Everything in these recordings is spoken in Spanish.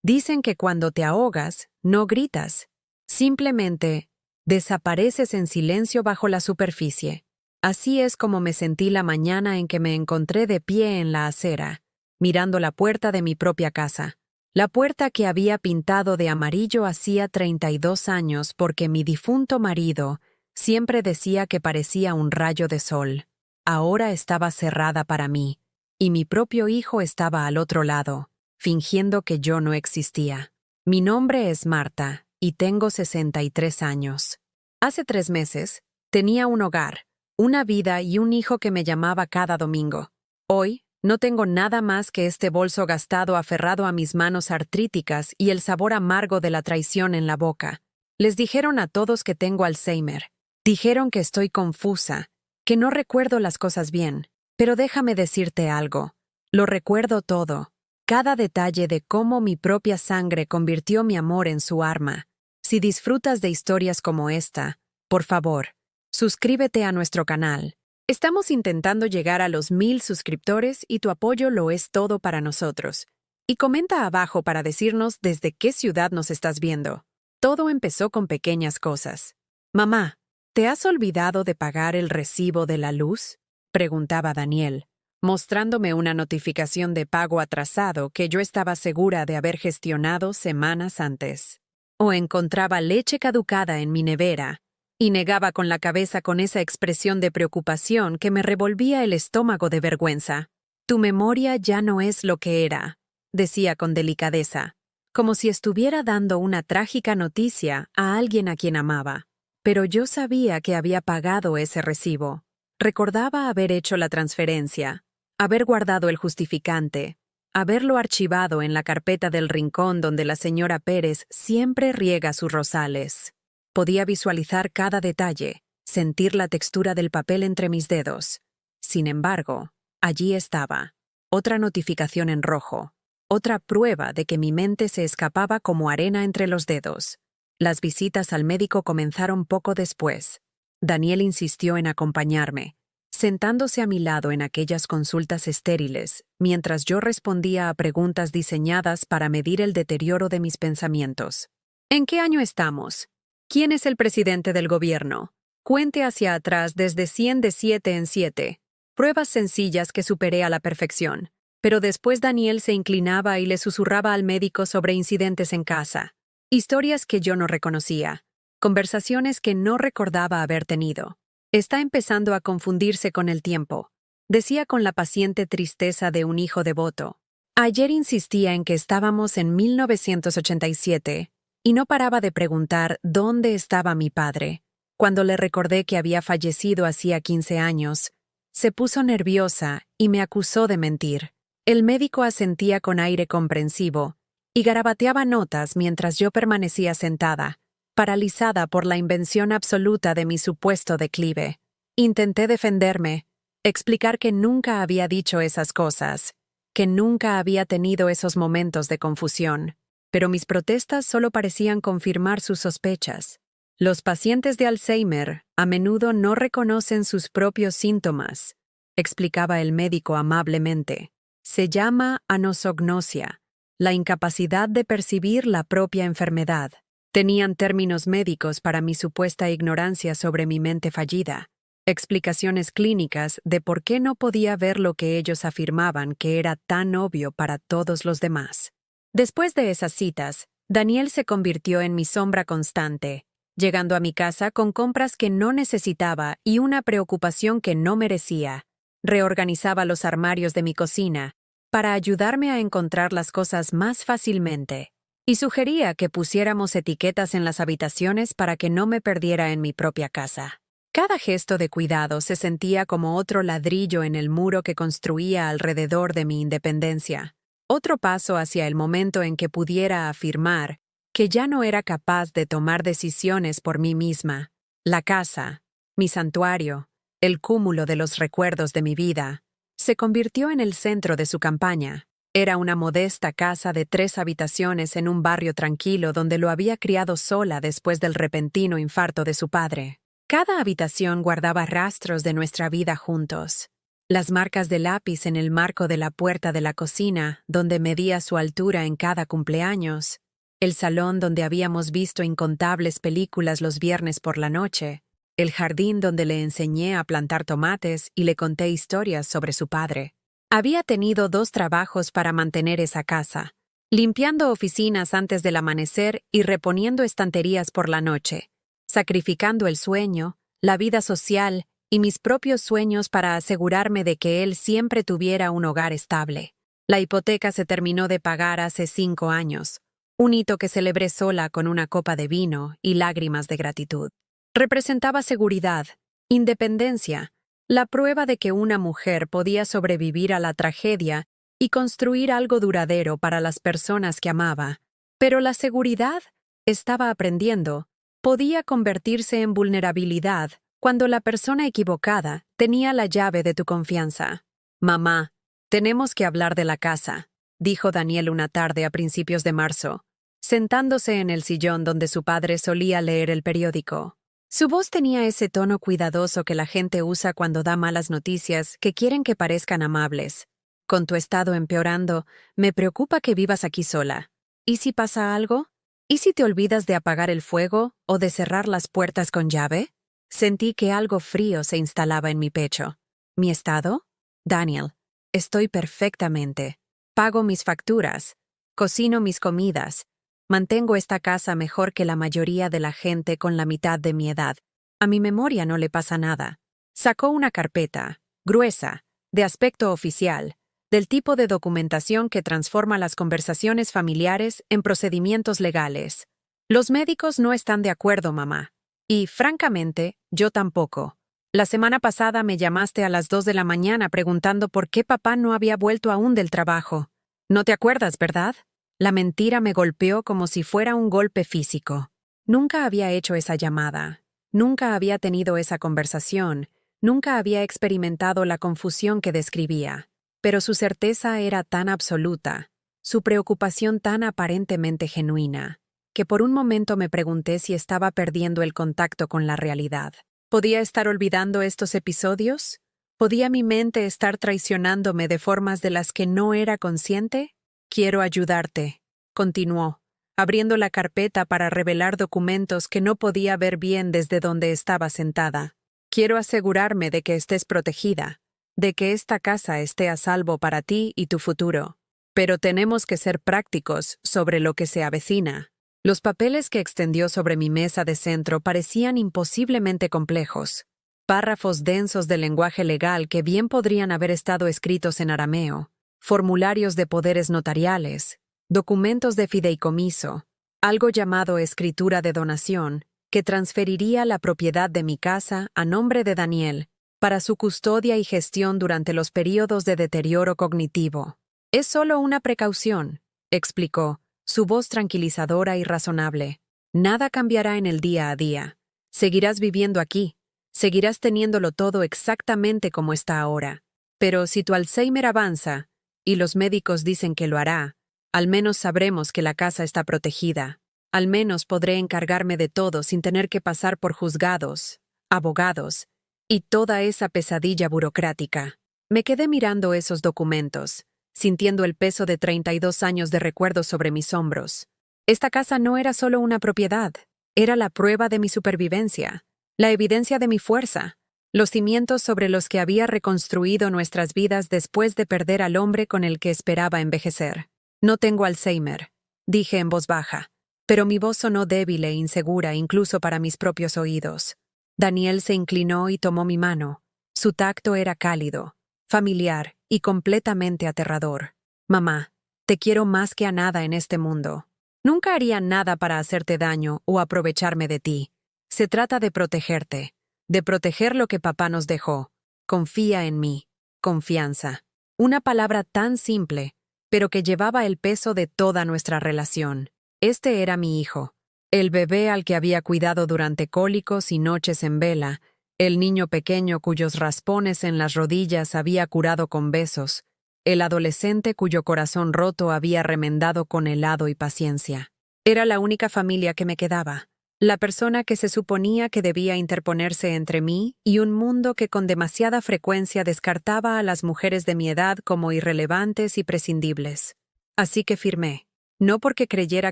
Dicen que cuando te ahogas, no gritas. Simplemente desapareces en silencio bajo la superficie. Así es como me sentí la mañana en que me encontré de pie en la acera, mirando la puerta de mi propia casa. La puerta que había pintado de amarillo hacía 32 años porque mi difunto marido siempre decía que parecía un rayo de sol. Ahora estaba cerrada para mí, y mi propio hijo estaba al otro lado, fingiendo que yo no existía. Mi nombre es Marta, y tengo 63 años. Hace 3 meses, tenía un hogar, una vida y un hijo que me llamaba cada domingo. Hoy, no tengo nada más que este bolso gastado aferrado a mis manos artríticas y el sabor amargo de la traición en la boca. Les dijeron a todos que tengo Alzheimer. Dijeron que estoy confusa, que no recuerdo las cosas bien. Pero déjame decirte algo. Lo recuerdo todo. Cada detalle de cómo mi propia sangre convirtió mi amor en su arma. Si disfrutas de historias como esta, por favor, suscríbete a nuestro canal. Estamos intentando llegar a los 1000 suscriptores y tu apoyo lo es todo para nosotros. Y comenta abajo para decirnos desde qué ciudad nos estás viendo. Todo empezó con pequeñas cosas. Mamá, ¿te has olvidado de pagar el recibo de la luz? Preguntaba Daniel, mostrándome una notificación de pago atrasado que yo estaba segura de haber gestionado semanas antes. O encontraba leche caducada en mi nevera, y negaba con la cabeza con esa expresión de preocupación que me revolvía el estómago de vergüenza. Tu memoria ya no es lo que era, decía con delicadeza, como si estuviera dando una trágica noticia a alguien a quien amaba. Pero yo sabía que había pagado ese recibo. Recordaba haber hecho la transferencia, haber guardado el justificante, haberlo archivado en la carpeta del rincón donde la señora Pérez siempre riega sus rosales. Podía visualizar cada detalle, sentir la textura del papel entre mis dedos. Sin embargo, allí estaba, otra notificación en rojo, otra prueba de que mi mente se escapaba como arena entre los dedos. Las visitas al médico comenzaron poco después. Daniel insistió en acompañarme, sentándose a mi lado en aquellas consultas estériles, mientras yo respondía a preguntas diseñadas para medir el deterioro de mis pensamientos. ¿En qué año estamos? ¿Quién es el presidente del gobierno? Cuente hacia atrás desde 100 de 7 en 7. Pruebas sencillas que superé a la perfección. Pero después Daniel se inclinaba y le susurraba al médico sobre incidentes en casa. Historias que yo no reconocía. Conversaciones que no recordaba haber tenido. Está empezando a confundirse con el tiempo, decía con la paciente tristeza de un hijo devoto. Ayer insistía en que estábamos en 1987 y no paraba de preguntar dónde estaba mi padre. Cuando le recordé que había fallecido hacía 15 años, se puso nerviosa y me acusó de mentir. El médico asentía con aire comprensivo y garabateaba notas mientras yo permanecía sentada, paralizada por la invención absoluta de mi supuesto declive. Intenté defenderme, explicar que nunca había dicho esas cosas, que nunca había tenido esos momentos de confusión, pero mis protestas solo parecían confirmar sus sospechas. Los pacientes de Alzheimer a menudo no reconocen sus propios síntomas, explicaba el médico amablemente. Se llama anosognosia, la incapacidad de percibir la propia enfermedad. Tenían términos médicos para mi supuesta ignorancia sobre mi mente fallida, explicaciones clínicas de por qué no podía ver lo que ellos afirmaban que era tan obvio para todos los demás. Después de esas citas, Daniel se convirtió en mi sombra constante, llegando a mi casa con compras que no necesitaba y una preocupación que no merecía. Reorganizaba los armarios de mi cocina para ayudarme a encontrar las cosas más fácilmente. Y sugería que pusiéramos etiquetas en las habitaciones para que no me perdiera en mi propia casa. Cada gesto de cuidado se sentía como otro ladrillo en el muro que construía alrededor de mi independencia. Otro paso hacia el momento en que pudiera afirmar que ya no era capaz de tomar decisiones por mí misma. La casa, mi santuario, el cúmulo de los recuerdos de mi vida, se convirtió en el centro de su campaña. Era una modesta casa de 3 habitaciones en un barrio tranquilo donde lo había criado sola después del repentino infarto de su padre. Cada habitación guardaba rastros de nuestra vida juntos. las marcas de lápiz en el marco de la puerta de la cocina, donde medía su altura en cada cumpleaños, el salón donde habíamos visto incontables películas los viernes por la noche, el jardín donde le enseñé a plantar tomates y le conté historias sobre su padre. Había tenido 2 trabajos para mantener esa casa, limpiando oficinas antes del amanecer y reponiendo estanterías por la noche, sacrificando el sueño, la vida social y mis propios sueños para asegurarme de que él siempre tuviera un hogar estable. La hipoteca se terminó de pagar hace 5 años, un hito que celebré sola con una copa de vino y lágrimas de gratitud. Representaba seguridad, independencia, la prueba de que una mujer podía sobrevivir a la tragedia y construir algo duradero para las personas que amaba. Pero la seguridad, estaba aprendiendo, podía convertirse en vulnerabilidad cuando la persona equivocada tenía la llave de tu confianza. «Mamá, tenemos que hablar de la casa», dijo Daniel una tarde a principios de marzo, sentándose en el sillón donde su padre solía leer el periódico. Su voz tenía ese tono cuidadoso que la gente usa cuando da malas noticias que quieren que parezcan amables. «Con tu estado empeorando, me preocupa que vivas aquí sola. ¿Y si pasa algo? ¿Y si te olvidas de apagar el fuego o de cerrar las puertas con llave?» Sentí que algo frío se instalaba en mi pecho. ¿Mi estado? Daniel, estoy perfectamente. Pago mis facturas, cocino mis comidas, mantengo esta casa mejor que la mayoría de la gente con la mitad de mi edad. A mi memoria no le pasa nada. Sacó una carpeta, gruesa, de aspecto oficial, del tipo de documentación que transforma las conversaciones familiares en procedimientos legales. Los médicos no están de acuerdo, mamá. Y, francamente, yo tampoco. La semana pasada me llamaste a las 2 de la mañana preguntando por qué papá no había vuelto aún del trabajo. No te acuerdas, ¿verdad? La mentira me golpeó como si fuera un golpe físico. Nunca había hecho esa llamada. Nunca había tenido esa conversación. Nunca había experimentado la confusión que describía. Pero su certeza era tan absoluta, su preocupación tan aparentemente genuina, que por un momento me pregunté si estaba perdiendo el contacto con la realidad. ¿Podía estar olvidando estos episodios? ¿Podía mi mente estar traicionándome de formas de las que no era consciente? «Quiero ayudarte», continuó, abriendo la carpeta para revelar documentos que no podía ver bien desde donde estaba sentada. «Quiero asegurarme de que estés protegida, de que esta casa esté a salvo para ti y tu futuro. Pero tenemos que ser prácticos sobre lo que se avecina». Los papeles que extendió sobre mi mesa de centro parecían imposiblemente complejos. Párrafos densos de lenguaje legal que bien podrían haber estado escritos en arameo, formularios de poderes notariales, documentos de fideicomiso, algo llamado escritura de donación, que transferiría la propiedad de mi casa a nombre de Daniel para su custodia y gestión durante los períodos de deterioro cognitivo. «Es solo una precaución», explicó, su voz tranquilizadora y razonable. «Nada cambiará en el día a día. Seguirás viviendo aquí. Seguirás teniéndolo todo exactamente como está ahora. Pero si tu Alzheimer avanza, y los médicos dicen que lo hará, al menos sabremos que la casa está protegida. Al menos podré encargarme de todo sin tener que pasar por juzgados, abogados y toda esa pesadilla burocrática». Me quedé mirando esos documentos, sintiendo el peso de 32 años de recuerdos sobre mis hombros. Esta casa no era solo una propiedad, era la prueba de mi supervivencia, la evidencia de mi fuerza, los cimientos sobre los que había reconstruido nuestras vidas después de perder al hombre con el que esperaba envejecer. «No tengo Alzheimer», dije en voz baja, pero mi voz sonó débil e insegura incluso para mis propios oídos. Daniel se inclinó y tomó mi mano. Su tacto era cálido, familiar y completamente aterrador. «Mamá, te quiero más que a nada en este mundo. Nunca haría nada para hacerte daño o aprovecharme de ti. Se trata de protegerte, de proteger lo que papá nos dejó. Confía en mí». Confianza. Una palabra tan simple, pero que llevaba el peso de toda nuestra relación. Este era mi hijo, el bebé al que había cuidado durante cólicos y noches en vela, el niño pequeño cuyos raspones en las rodillas había curado con besos, el adolescente cuyo corazón roto había remendado con helado y paciencia. Era la única familia que me quedaba. La persona que se suponía que debía interponerse entre mí y un mundo que con demasiada frecuencia descartaba a las mujeres de mi edad como irrelevantes y prescindibles. Así que firmé, no porque creyera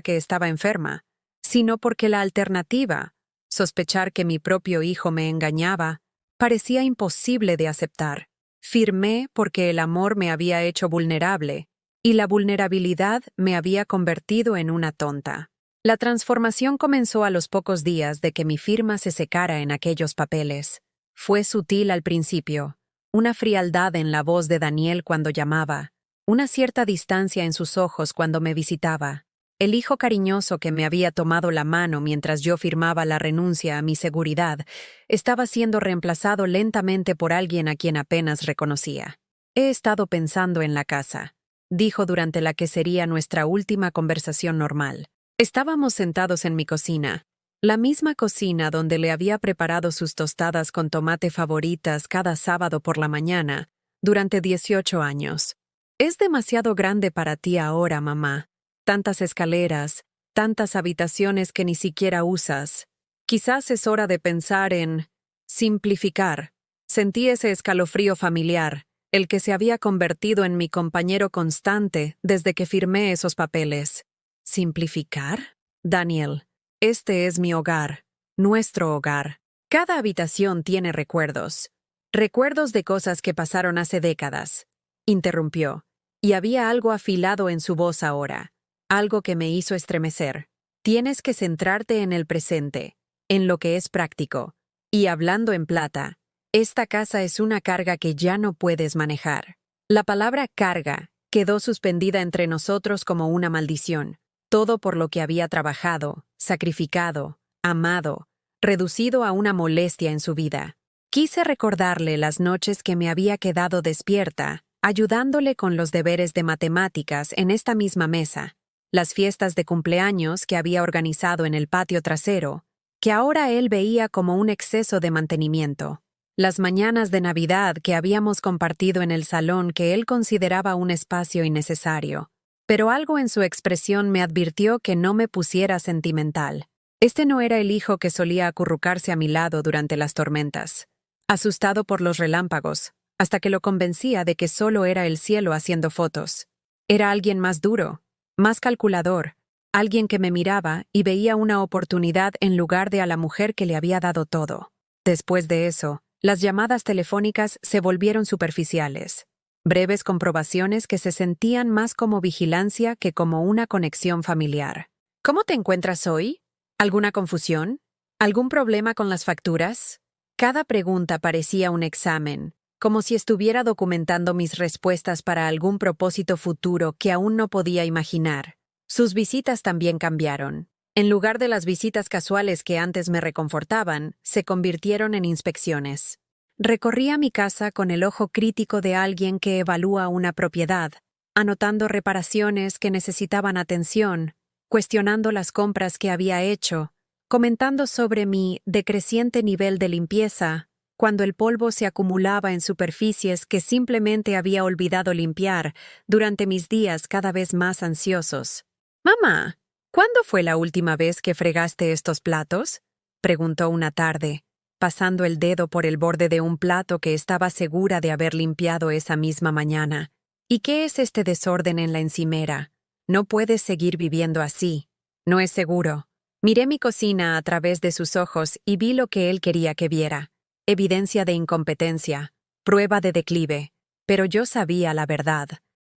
que estaba enferma, sino porque la alternativa, sospechar que mi propio hijo me engañaba, parecía imposible de aceptar. Firmé porque el amor me había hecho vulnerable, y la vulnerabilidad me había convertido en una tonta. La transformación comenzó a los pocos días de que mi firma se secara en aquellos papeles. Fue sutil al principio, una frialdad en la voz de Daniel cuando llamaba, una cierta distancia en sus ojos cuando me visitaba. El hijo cariñoso que me había tomado la mano mientras yo firmaba la renuncia a mi seguridad estaba siendo reemplazado lentamente por alguien a quien apenas reconocía. He estado pensando en la casa, dijo durante la que sería nuestra última conversación normal. Estábamos sentados en mi cocina, la misma cocina donde le había preparado sus tostadas con tomate favoritas cada sábado por la mañana, durante 18 años. Es demasiado grande para ti ahora, mamá. Tantas escaleras, tantas habitaciones que ni siquiera usas. Quizás es hora de pensar en simplificar. Sentí ese escalofrío familiar, el que se había convertido en mi compañero constante desde que firmé esos papeles. ¿Simplificar? Daniel, este es mi hogar, nuestro hogar. Cada habitación tiene recuerdos. Recuerdos de cosas que pasaron hace décadas. Interrumpió, y había algo afilado en su voz ahora, algo que me hizo estremecer. Tienes que centrarte en el presente, en lo que es práctico. Y hablando en plata, esta casa es una carga que ya no puedes manejar. La palabra carga quedó suspendida entre nosotros como una maldición. Todo por lo que había trabajado, sacrificado, amado, reducido a una molestia en su vida. Quise recordarle las noches que me había quedado despierta, ayudándole con los deberes de matemáticas en esta misma mesa, las fiestas de cumpleaños que había organizado en el patio trasero, que ahora él veía como un exceso de mantenimiento, las mañanas de Navidad que habíamos compartido en el salón que él consideraba un espacio innecesario. Pero algo en su expresión me advirtió que no me pusiera sentimental. Este no era el hijo que solía acurrucarse a mi lado durante las tormentas, asustado por los relámpagos, hasta que lo convencía de que solo era el cielo haciendo fotos. Era alguien más duro, más calculador, alguien que me miraba y veía una oportunidad en lugar de a la mujer que le había dado todo. Después de eso, las llamadas telefónicas se volvieron superficiales. Breves comprobaciones que se sentían más como vigilancia que como una conexión familiar. ¿Cómo te encuentras hoy? ¿Alguna confusión? ¿Algún problema con las facturas? Cada pregunta parecía un examen, como si estuviera documentando mis respuestas para algún propósito futuro que aún no podía imaginar. Sus visitas también cambiaron. En lugar de las visitas casuales que antes me reconfortaban, se convirtieron en inspecciones. Recorría mi casa con el ojo crítico de alguien que evalúa una propiedad, anotando reparaciones que necesitaban atención, cuestionando las compras que había hecho, comentando sobre mi decreciente nivel de limpieza, cuando el polvo se acumulaba en superficies que simplemente había olvidado limpiar durante mis días cada vez más ansiosos. «Mamá, ¿cuándo fue la última vez que fregaste estos platos?», preguntó una tarde, pasando el dedo por el borde de un plato que estaba segura de haber limpiado esa misma mañana. «¿Y qué es este desorden en la encimera? No puedes seguir viviendo así. No es seguro». Miré mi cocina a través de sus ojos y vi lo que él quería que viera. Evidencia de incompetencia, prueba de declive. Pero yo sabía la verdad.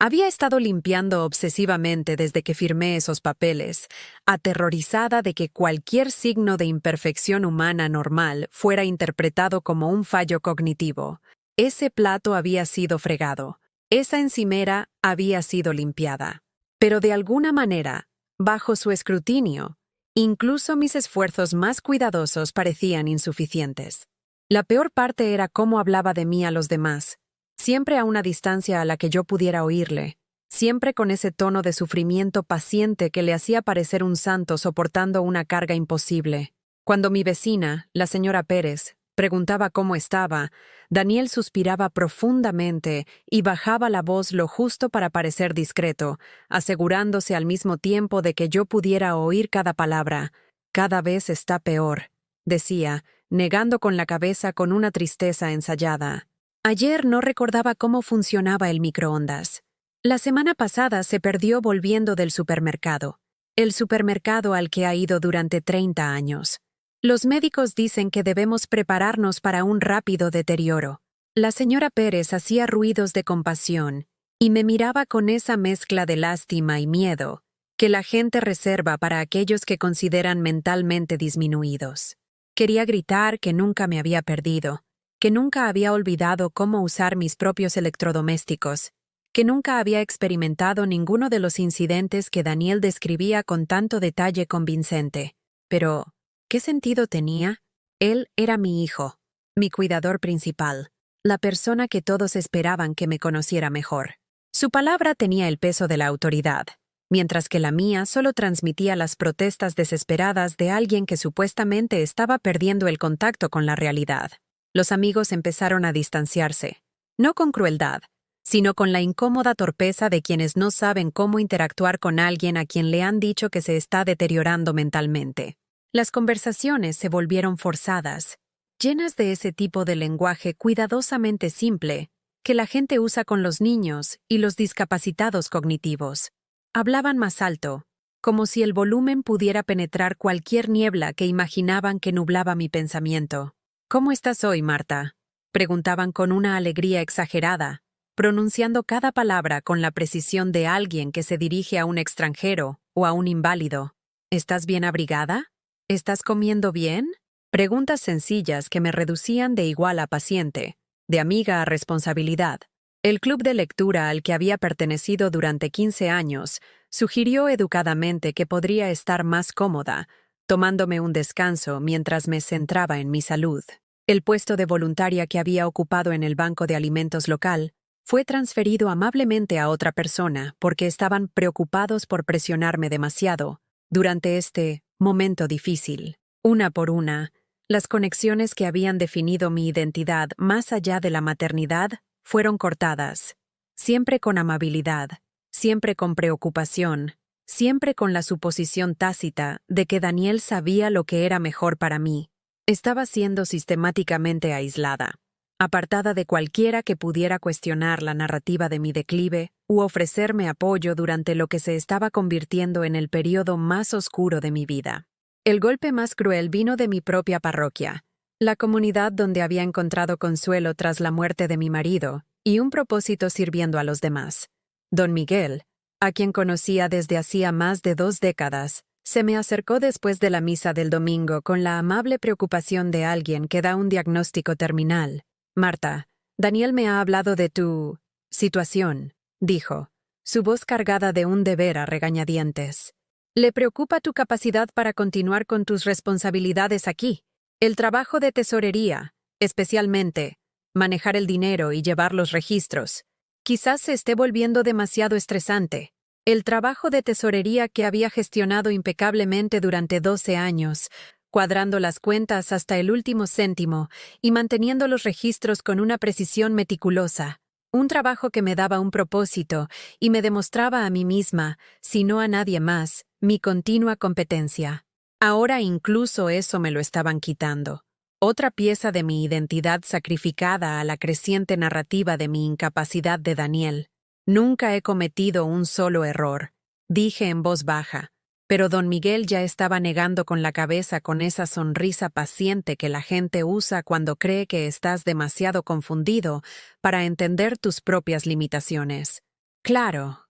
Había estado limpiando obsesivamente desde que firmé esos papeles, aterrorizada de que cualquier signo de imperfección humana normal fuera interpretado como un fallo cognitivo. Ese plato había sido fregado. Esa encimera había sido limpiada. Pero de alguna manera, bajo su escrutinio, incluso mis esfuerzos más cuidadosos parecían insuficientes. La peor parte era cómo hablaba de mí a los demás, siempre a una distancia a la que yo pudiera oírle, siempre con ese tono de sufrimiento paciente que le hacía parecer un santo soportando una carga imposible. Cuando mi vecina, la señora Pérez, preguntaba cómo estaba, Daniel suspiraba profundamente y bajaba la voz lo justo para parecer discreto, asegurándose al mismo tiempo de que yo pudiera oír cada palabra, Cada vez está peor, decía, negando con la cabeza con una tristeza ensayada. Ayer no recordaba cómo funcionaba el microondas. La semana pasada se perdió volviendo del supermercado. El supermercado al que ha ido durante 30 años. Los médicos dicen que debemos prepararnos para un rápido deterioro. La señora Pérez hacía ruidos de compasión y me miraba con esa mezcla de lástima y miedo que la gente reserva para aquellos que consideran mentalmente disminuidos. Quería gritar que nunca me había perdido, que nunca había olvidado cómo usar mis propios electrodomésticos, que nunca había experimentado ninguno de los incidentes que Daniel describía con tanto detalle convincente. Pero, ¿qué sentido tenía? Él era mi hijo, mi cuidador principal, la persona que todos esperaban que me conociera mejor. Su palabra tenía el peso de la autoridad, mientras que la mía solo transmitía las protestas desesperadas de alguien que supuestamente estaba perdiendo el contacto con la realidad. Los amigos empezaron a distanciarse, no con crueldad, sino con la incómoda torpeza de quienes no saben cómo interactuar con alguien a quien le han dicho que se está deteriorando mentalmente. Las conversaciones se volvieron forzadas, llenas de ese tipo de lenguaje cuidadosamente simple que la gente usa con los niños y los discapacitados cognitivos. Hablaban más alto, como si el volumen pudiera penetrar cualquier niebla que imaginaban que nublaba mi pensamiento. «¿Cómo estás hoy, Marta?», preguntaban con una alegría exagerada, pronunciando cada palabra con la precisión de alguien que se dirige a un extranjero o a un inválido. «¿Estás bien abrigada? ¿Estás comiendo bien?». Preguntas sencillas que me reducían de igual a paciente, de amiga a responsabilidad. El club de lectura al que había pertenecido durante 15 años sugirió educadamente que podría estar más cómoda, tomándome un descanso mientras me centraba en mi salud. El puesto de voluntaria que había ocupado en el banco de alimentos local fue transferido amablemente a otra persona porque estaban preocupados por presionarme demasiado durante este momento difícil. Una por una, las conexiones que habían definido mi identidad más allá de la maternidad fueron cortadas, siempre con amabilidad, siempre con preocupación, siempre con la suposición tácita de que Daniel sabía lo que era mejor para mí. Estaba siendo sistemáticamente aislada, apartada de cualquiera que pudiera cuestionar la narrativa de mi declive u ofrecerme apoyo durante lo que se estaba convirtiendo en el periodo más oscuro de mi vida. El golpe más cruel vino de mi propia parroquia, la comunidad donde había encontrado consuelo tras la muerte de mi marido y un propósito sirviendo a los demás. Don Miguel, a quien conocía desde hacía más de 2 décadas, se me acercó después de la misa del domingo con la amable preocupación de alguien que da un diagnóstico terminal. «Marta, Daniel me ha hablado de tu situación», dijo, su voz cargada de un deber a regañadientes. «¿Le preocupa tu capacidad para continuar con tus responsabilidades aquí? El trabajo de tesorería, especialmente, manejar el dinero y llevar los registros. Quizás se esté volviendo demasiado estresante. El trabajo de tesorería que había gestionado impecablemente durante 12 años, cuadrando las cuentas hasta el último céntimo y manteniendo los registros con una precisión meticulosa. Un trabajo que me daba un propósito y me demostraba a mí misma, si no a nadie más, mi continua competencia. Ahora incluso eso me lo estaban quitando. Otra pieza de mi identidad sacrificada a la creciente narrativa de mi incapacidad de Daniel. Nunca he cometido un solo error, dije en voz baja, pero don Miguel ya estaba negando con la cabeza con esa sonrisa paciente que la gente usa cuando cree que estás demasiado confundido para entender tus propias limitaciones. Claro,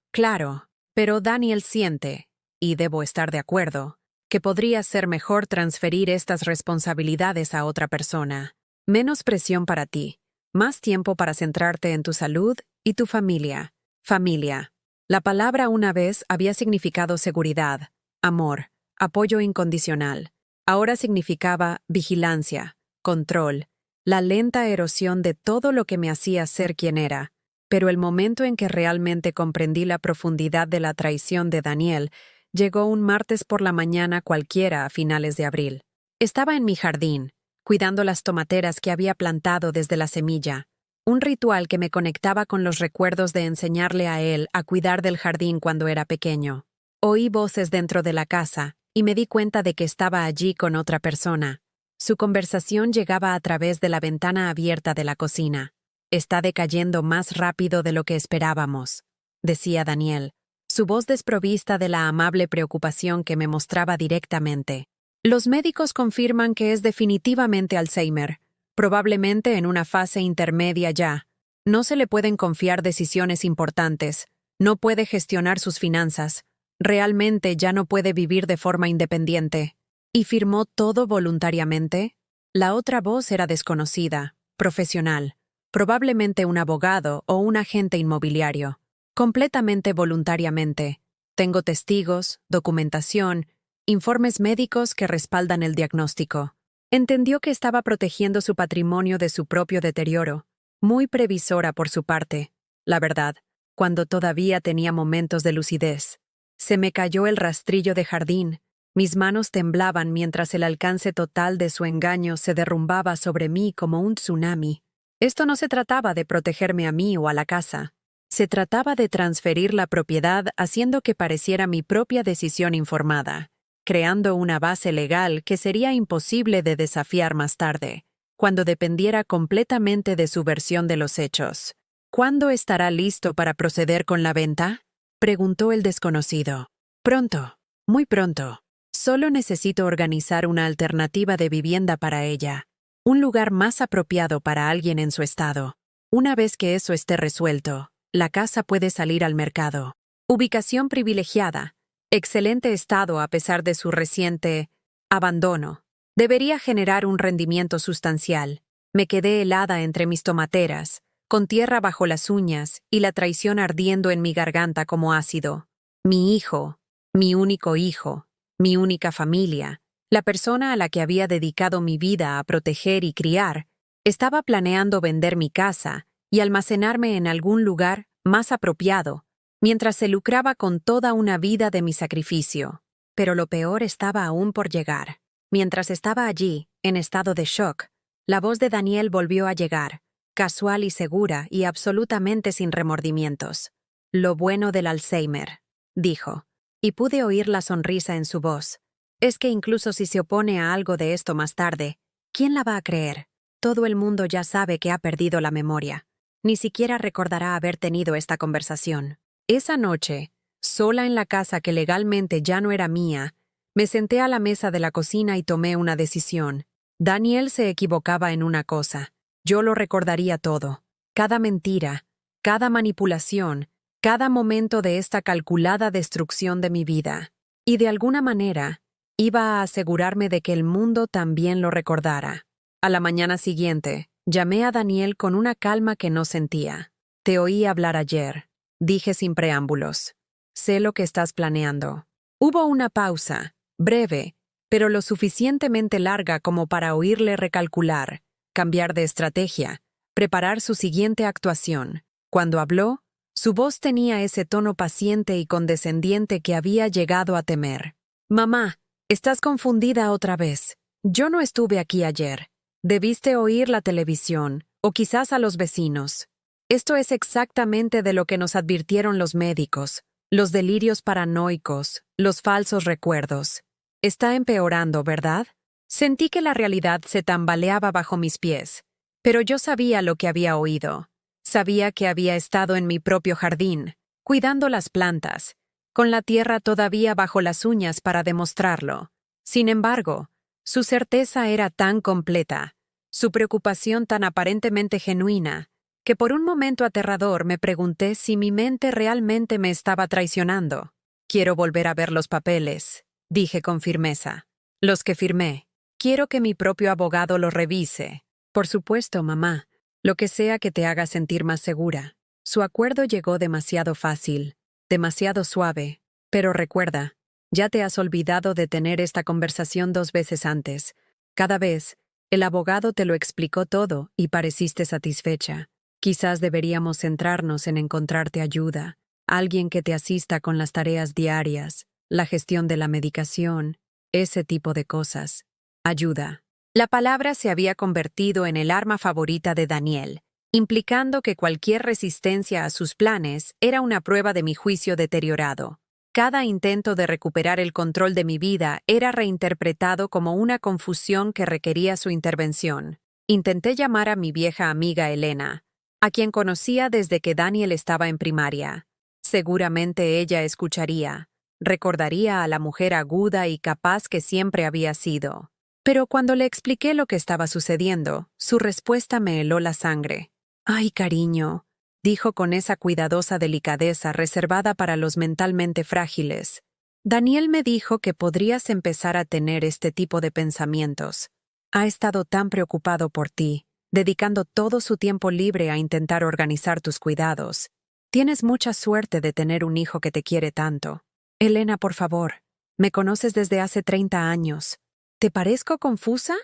pero Daniel siente, y debo estar de acuerdo, que podría ser mejor transferir estas responsabilidades a otra persona. Menos presión para ti, más tiempo para centrarte en tu salud y tu familia. Familia. La palabra una vez había significado seguridad, amor, apoyo incondicional. Ahora significaba vigilancia, control, la lenta erosión de todo lo que me hacía ser quien era. Pero el momento en que realmente comprendí la profundidad de la traición de Daniel llegó un martes por la mañana cualquiera a finales de abril. Estaba en mi jardín, cuidando las tomateras que había plantado desde la semilla, un ritual que me conectaba con los recuerdos de enseñarle a él a cuidar del jardín cuando era pequeño. Oí voces dentro de la casa, y me di cuenta de que estaba allí con otra persona. Su conversación llegaba a través de la ventana abierta de la cocina. «Está decayendo más rápido de lo que esperábamos», decía Daniel, su voz desprovista de la amable preocupación que me mostraba directamente. «Los médicos confirman que es definitivamente Alzheimer, probablemente en una fase intermedia ya. No se le pueden confiar decisiones importantes, no puede gestionar sus finanzas, realmente ya no puede vivir de forma independiente». ¿Y firmó todo voluntariamente? La otra voz era desconocida, profesional, probablemente un abogado o un agente inmobiliario. Completamente voluntariamente. Tengo testigos, documentación, informes médicos que respaldan el diagnóstico. Entendió que estaba protegiendo su patrimonio de su propio deterioro. Muy previsora por su parte, la verdad, cuando todavía tenía momentos de lucidez. Se me cayó el rastrillo de jardín. Mis manos temblaban mientras el alcance total de su engaño se derrumbaba sobre mí como un tsunami. Esto no se trataba de protegerme a mí o a la casa. Se trataba de transferir la propiedad haciendo que pareciera mi propia decisión informada, creando una base legal que sería imposible de desafiar más tarde, cuando dependiera completamente de su versión de los hechos. «¿Cuándo estará listo para proceder con la venta?», preguntó el desconocido. «Pronto, muy pronto. Solo necesito organizar una alternativa de vivienda para ella, un lugar más apropiado para alguien en su estado. Una vez que eso esté resuelto, la casa puede salir al mercado. Ubicación privilegiada, excelente estado a pesar de su reciente abandono. Debería generar un rendimiento sustancial». Me quedé helada entre mis tomateras, con tierra bajo las uñas y la traición ardiendo en mi garganta como ácido. Mi hijo, mi único hijo, mi única familia, la persona a la que había dedicado mi vida a proteger y criar, estaba planeando vender mi casa y almacenarme en algún lugar más apropiado, mientras se lucraba con toda una vida de mi sacrificio. Pero lo peor estaba aún por llegar. Mientras estaba allí, en estado de shock, la voz de Daniel volvió a llegar, casual y segura y absolutamente sin remordimientos. «Lo bueno del Alzheimer», dijo, y pude oír la sonrisa en su voz. «Es que incluso si se opone a algo de esto más tarde, ¿quién la va a creer? Todo el mundo ya sabe que ha perdido la memoria. Ni siquiera recordará haber tenido esta conversación». Esa noche, sola en la casa que legalmente ya no era mía, me senté a la mesa de la cocina y tomé una decisión. Daniel se equivocaba en una cosa. Yo lo recordaría todo. Cada mentira, cada manipulación, cada momento de esta calculada destrucción de mi vida. Y de alguna manera, iba a asegurarme de que el mundo también lo recordara. A la mañana siguiente, llamé a Daniel con una calma que no sentía. «Te oí hablar ayer», dije sin preámbulos. «Sé lo que estás planeando». Hubo una pausa, breve, pero lo suficientemente larga como para oírle recalcular, cambiar de estrategia, preparar su siguiente actuación. Cuando habló, su voz tenía ese tono paciente y condescendiente que había llegado a temer. «Mamá, estás confundida otra vez. Yo no estuve aquí ayer. Debiste oír la televisión, o quizás a los vecinos. Esto es exactamente de lo que nos advirtieron los médicos, los delirios paranoicos, los falsos recuerdos. Está empeorando, ¿verdad?» Sentí que la realidad se tambaleaba bajo mis pies, pero yo sabía lo que había oído. Sabía que había estado en mi propio jardín, cuidando las plantas, con la tierra todavía bajo las uñas para demostrarlo. Sin embargo, su certeza era tan completa, su preocupación tan aparentemente genuina, que por un momento aterrador me pregunté si mi mente realmente me estaba traicionando. «Quiero volver a ver los papeles», dije con firmeza. «Los que firmé. Quiero que mi propio abogado los revise». «Por supuesto, mamá. Lo que sea que te haga sentir más segura». Su acuerdo llegó demasiado fácil, demasiado suave. «Pero recuerda, ya te has olvidado de tener esta conversación 2 veces antes. Cada vez, el abogado te lo explicó todo y pareciste satisfecha. Quizás deberíamos centrarnos en encontrarte ayuda, alguien que te asista con las tareas diarias, la gestión de la medicación, ese tipo de cosas. Ayuda». La palabra se había convertido en el arma favorita de Daniel, implicando que cualquier resistencia a sus planes era una prueba de mi juicio deteriorado. Cada intento de recuperar el control de mi vida era reinterpretado como una confusión que requería su intervención. Intenté llamar a mi vieja amiga Elena, a quien conocía desde que Daniel estaba en primaria. Seguramente ella escucharía, recordaría a la mujer aguda y capaz que siempre había sido. Pero cuando le expliqué lo que estaba sucediendo, su respuesta me heló la sangre. «Ay, cariño», dijo con esa cuidadosa delicadeza reservada para los mentalmente frágiles. «Daniel me dijo que podrías empezar a tener este tipo de pensamientos. Ha estado tan preocupado por ti, dedicando todo su tiempo libre a intentar organizar tus cuidados. Tienes mucha suerte de tener un hijo que te quiere tanto. Elena, por favor, me conoces desde hace 30 años. ¿Te parezco confusa?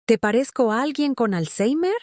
¿Te parezco alguien con Alzheimer?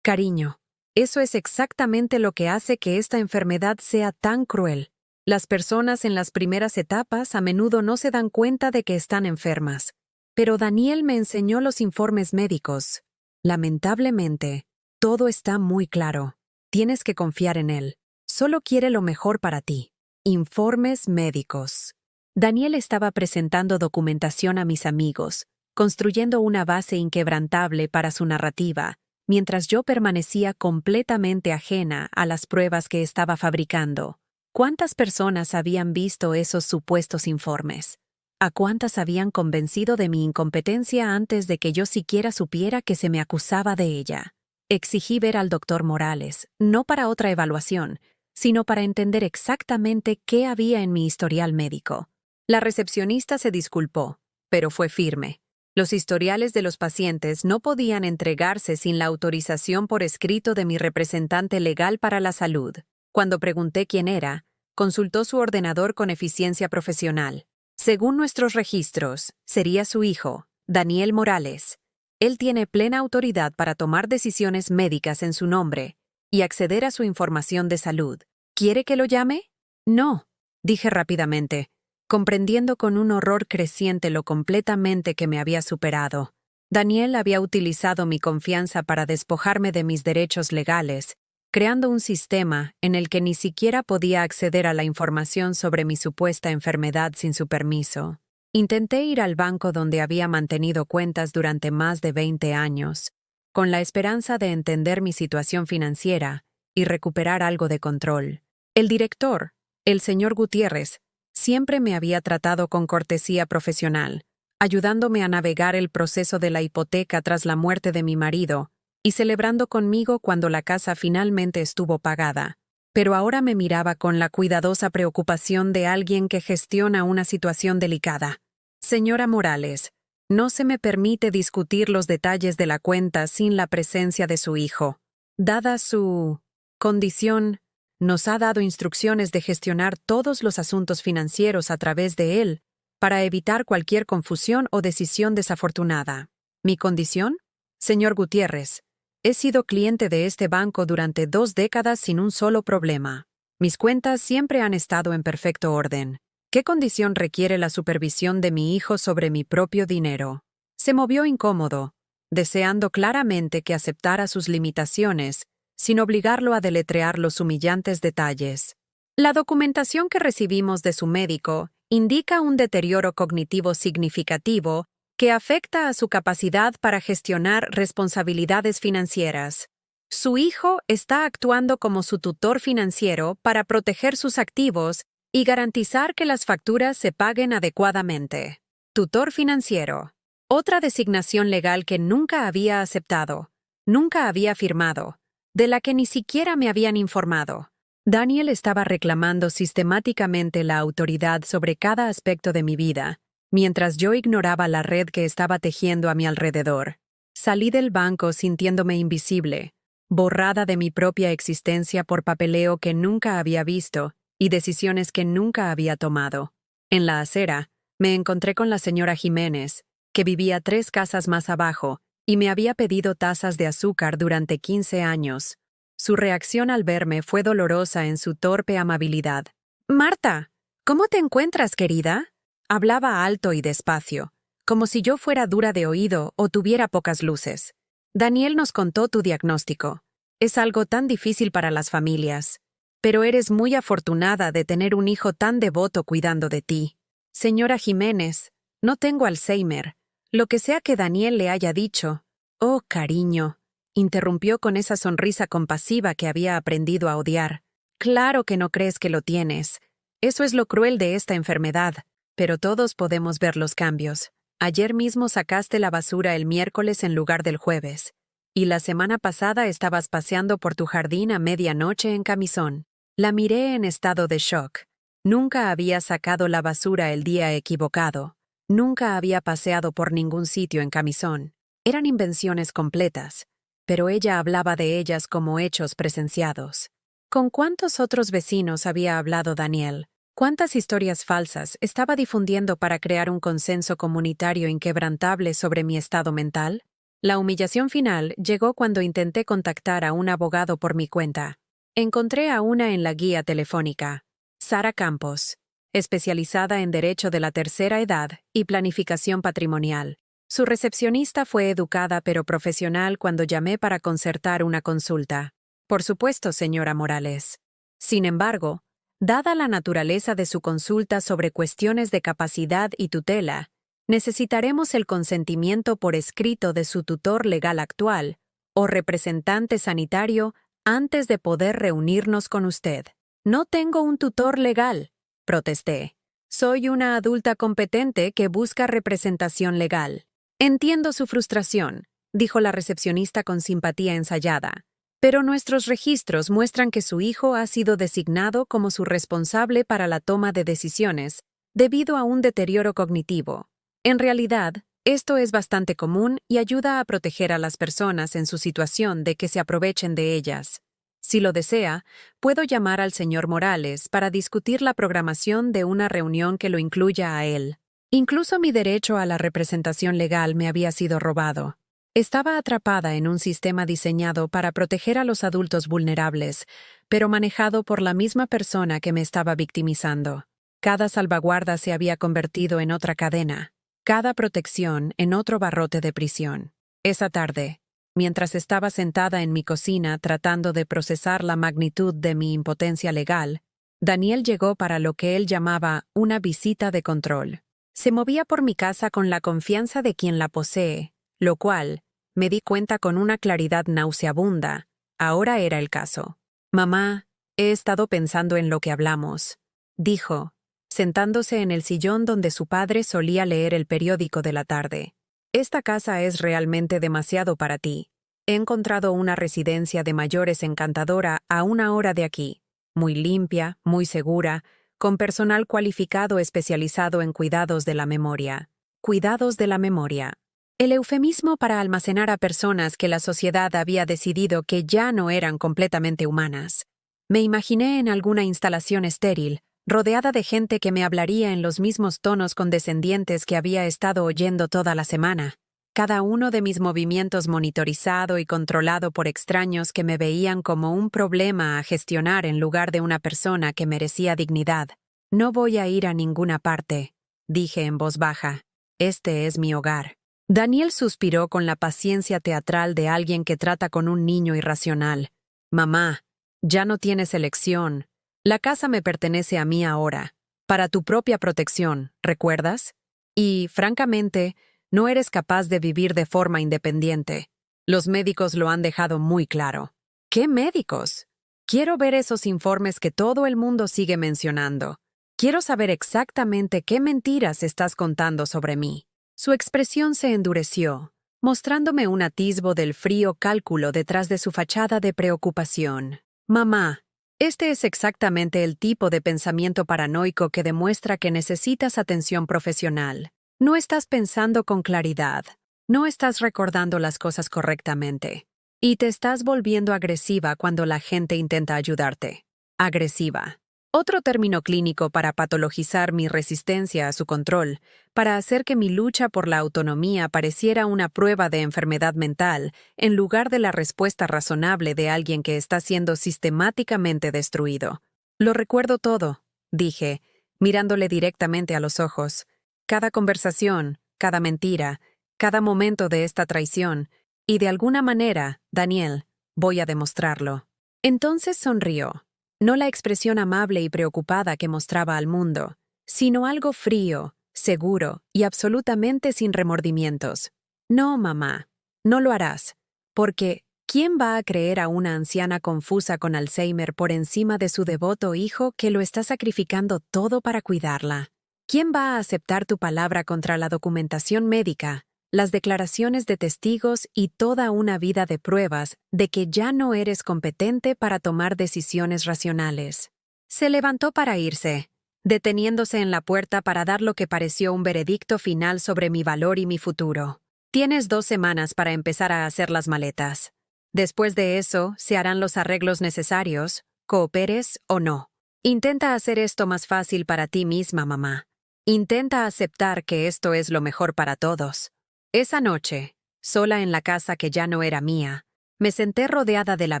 Cariño, eso es exactamente lo que hace que esta enfermedad sea tan cruel. Las personas en las primeras etapas a menudo no se dan cuenta de que están enfermas. Pero Daniel me enseñó los informes médicos. Lamentablemente, todo está muy claro. Tienes que confiar en él. Solo quiere lo mejor para ti. Informes médicos». Daniel estaba presentando documentación a mis amigos, construyendo una base inquebrantable para su narrativa, mientras yo permanecía completamente ajena a las pruebas que estaba fabricando. ¿Cuántas personas habían visto esos supuestos informes? ¿A cuántas habían convencido de mi incompetencia antes de que yo siquiera supiera que se me acusaba de ella? Exigí ver al doctor Morales, no para otra evaluación, sino para entender exactamente qué había en mi historial médico. La recepcionista se disculpó, pero fue firme. Los historiales de los pacientes no podían entregarse sin la autorización por escrito de mi representante legal para la salud. Cuando pregunté quién era, consultó su ordenador con eficiencia profesional. Según nuestros registros, sería su hijo, Daniel Morales. Él tiene plena autoridad para tomar decisiones médicas en su nombre y acceder a su información de salud. ¿Quiere que lo llame? No, dije rápidamente, comprendiendo con un horror creciente lo completamente que me había superado. Daniel había utilizado mi confianza para despojarme de mis derechos legales, creando un sistema en el que ni siquiera podía acceder a la información sobre mi supuesta enfermedad sin su permiso. Intenté ir al banco donde había mantenido cuentas durante más de 20 años, con la esperanza de entender mi situación financiera y recuperar algo de control. El director, el señor Gutiérrez, siempre me había tratado con cortesía profesional, ayudándome a navegar el proceso de la hipoteca tras la muerte de mi marido y celebrando conmigo cuando la casa finalmente estuvo pagada. Pero ahora me miraba con la cuidadosa preocupación de alguien que gestiona una situación delicada. «Señora Morales, no se me permite discutir los detalles de la cuenta sin la presencia de su hijo. Dada su condición, nos ha dado instrucciones de gestionar todos los asuntos financieros a través de él para evitar cualquier confusión o decisión desafortunada. ¿Mi condición? Señor Gutiérrez, he sido cliente de este banco durante 2 décadas sin un solo problema. Mis cuentas siempre han estado en perfecto orden. ¿Qué condición requiere la supervisión de mi hijo sobre mi propio dinero?» Se movió incómodo, deseando claramente que aceptara sus limitaciones, sin obligarlo a deletrear los humillantes detalles. La documentación que recibimos de su médico indica un deterioro cognitivo significativo que afecta a su capacidad para gestionar responsabilidades financieras. Su hijo está actuando como su tutor financiero para proteger sus activos y garantizar que las facturas se paguen adecuadamente. Tutor financiero. Otra designación legal que nunca había aceptado, nunca había firmado, de la que ni siquiera me habían informado. Daniel estaba reclamando sistemáticamente la autoridad sobre cada aspecto de mi vida, mientras yo ignoraba la red que estaba tejiendo a mi alrededor. Salí del banco sintiéndome invisible, borrada de mi propia existencia por papeleo que nunca había visto y decisiones que nunca había tomado. En la acera, me encontré con la señora Jiménez, que vivía 3 casas más abajo y me había pedido tazas de azúcar durante 15 años. Su reacción al verme fue dolorosa en su torpe amabilidad. «Marta, ¿cómo te encuentras, querida?» Hablaba alto y despacio, como si yo fuera dura de oído o tuviera pocas luces. «Daniel nos contó tu diagnóstico. Es algo tan difícil para las familias. pero eres muy afortunada de tener un hijo tan devoto cuidando de ti. Señora Jiménez, no tengo Alzheimer. Lo que sea que Daniel le haya dicho. Oh, cariño, interrumpió con esa sonrisa compasiva que había aprendido a odiar. Claro que no crees que lo tienes. Eso es lo cruel de esta enfermedad, pero todos podemos ver los cambios. Ayer mismo sacaste la basura el miércoles en lugar del jueves. Y la semana pasada estabas paseando por tu jardín a medianoche en camisón. La miré en estado de shock. Nunca había sacado la basura el día equivocado. Nunca había paseado por ningún sitio en camisón. Eran invenciones completas, pero ella hablaba de ellas como hechos presenciados. ¿Con cuántos otros vecinos había hablado Daniel? ¿Cuántas historias falsas estaba difundiendo para crear un consenso comunitario inquebrantable sobre mi estado mental? La humillación final llegó cuando intenté contactar a un abogado por mi cuenta. Encontré a una en la guía telefónica, Sara Campos, especializada en Derecho de la Tercera Edad y Planificación Patrimonial. Su recepcionista fue educada pero profesional cuando llamé para concertar una consulta. Por supuesto, señora Morales. Sin embargo, dada la naturaleza de su consulta sobre cuestiones de capacidad y tutela, necesitaremos el consentimiento por escrito de su tutor legal actual o representante sanitario antes de poder reunirnos con usted. No tengo un tutor legal, protesté. Soy una adulta competente que busca representación legal. Entiendo su frustración, dijo la recepcionista con simpatía ensayada. Pero nuestros registros muestran que su hijo ha sido designado como su responsable para la toma de decisiones debido a un deterioro cognitivo. En realidad, esto es bastante común y ayuda a proteger a las personas en su situación de que se aprovechen de ellas. Si lo desea, puedo llamar al señor Morales para discutir la programación de una reunión que lo incluya a él. Incluso mi derecho a la representación legal me había sido robado. Estaba atrapada en un sistema diseñado para proteger a los adultos vulnerables, pero manejado por la misma persona que me estaba victimizando. Cada salvaguarda se había convertido en otra cadena, cada protección en otro barrote de prisión. Esa tarde, mientras estaba sentada en mi cocina tratando de procesar la magnitud de mi impotencia legal, Daniel llegó para lo que él llamaba una visita de control. Se movía por mi casa con la confianza de quien la posee, lo cual, me di cuenta con una claridad nauseabunda, ahora era el caso. Mamá, he estado pensando en lo que hablamos, dijo, sentándose en el sillón donde su padre solía leer el periódico de la tarde. Esta casa es realmente demasiado para ti. He encontrado una residencia de mayores encantadora a 1 hora de aquí, muy limpia, muy segura, con personal cualificado especializado en cuidados de la memoria. Cuidados de la memoria. El eufemismo para almacenar a personas que la sociedad había decidido que ya no eran completamente humanas. Me imaginé en alguna instalación estéril, rodeada de gente que me hablaría en los mismos tonos condescendientes que había estado oyendo toda la semana. Cada uno de mis movimientos monitorizado y controlado por extraños que me veían como un problema a gestionar en lugar de una persona que merecía dignidad. No voy a ir a ninguna parte, dije en voz baja. Este es mi hogar. Daniel suspiró con la paciencia teatral de alguien que trata con un niño irracional. Mamá, ya no tienes elección. La casa me pertenece a mí ahora, para tu propia protección, ¿recuerdas? Y, francamente, no eres capaz de vivir de forma independiente. Los médicos lo han dejado muy claro. ¿Qué médicos? Quiero ver esos informes que todo el mundo sigue mencionando. Quiero saber exactamente qué mentiras estás contando sobre mí. Su expresión se endureció, mostrándome un atisbo del frío cálculo detrás de su fachada de preocupación. Mamá, este es exactamente el tipo de pensamiento paranoico que demuestra que necesitas atención profesional. No estás pensando con claridad. No estás recordando las cosas correctamente. Y te estás volviendo agresiva cuando la gente intenta ayudarte. Agresiva. Otro término clínico para patologizar mi resistencia a su control, para hacer que mi lucha por la autonomía pareciera una prueba de enfermedad mental, en lugar de la respuesta razonable de alguien que está siendo sistemáticamente destruido. Lo recuerdo todo, dije, mirándole directamente a los ojos. Cada conversación, cada mentira, cada momento de esta traición, y de alguna manera, Daniel, voy a demostrarlo. Entonces sonrió. no la expresión amable y preocupada que mostraba al mundo, sino algo frío, seguro y absolutamente sin remordimientos. No, mamá, no lo harás, porque ¿quién va a creer a una anciana confusa con Alzheimer por encima de su devoto hijo que lo está sacrificando todo para cuidarla? ¿Quién va a aceptar tu palabra contra la documentación médica, las declaraciones de testigos y toda una vida de pruebas de que ya no eres competente para tomar decisiones racionales? Se levantó para irse, deteniéndose en la puerta para dar lo que pareció un veredicto final sobre mi valor y mi futuro. Tienes 2 semanas para empezar a hacer las maletas. Después de eso, se harán los arreglos necesarios, cooperes o no. Intenta hacer esto más fácil para ti misma, mamá. Intenta aceptar que esto es lo mejor para todos. Esa noche, sola en la casa que ya no era mía, me senté rodeada de la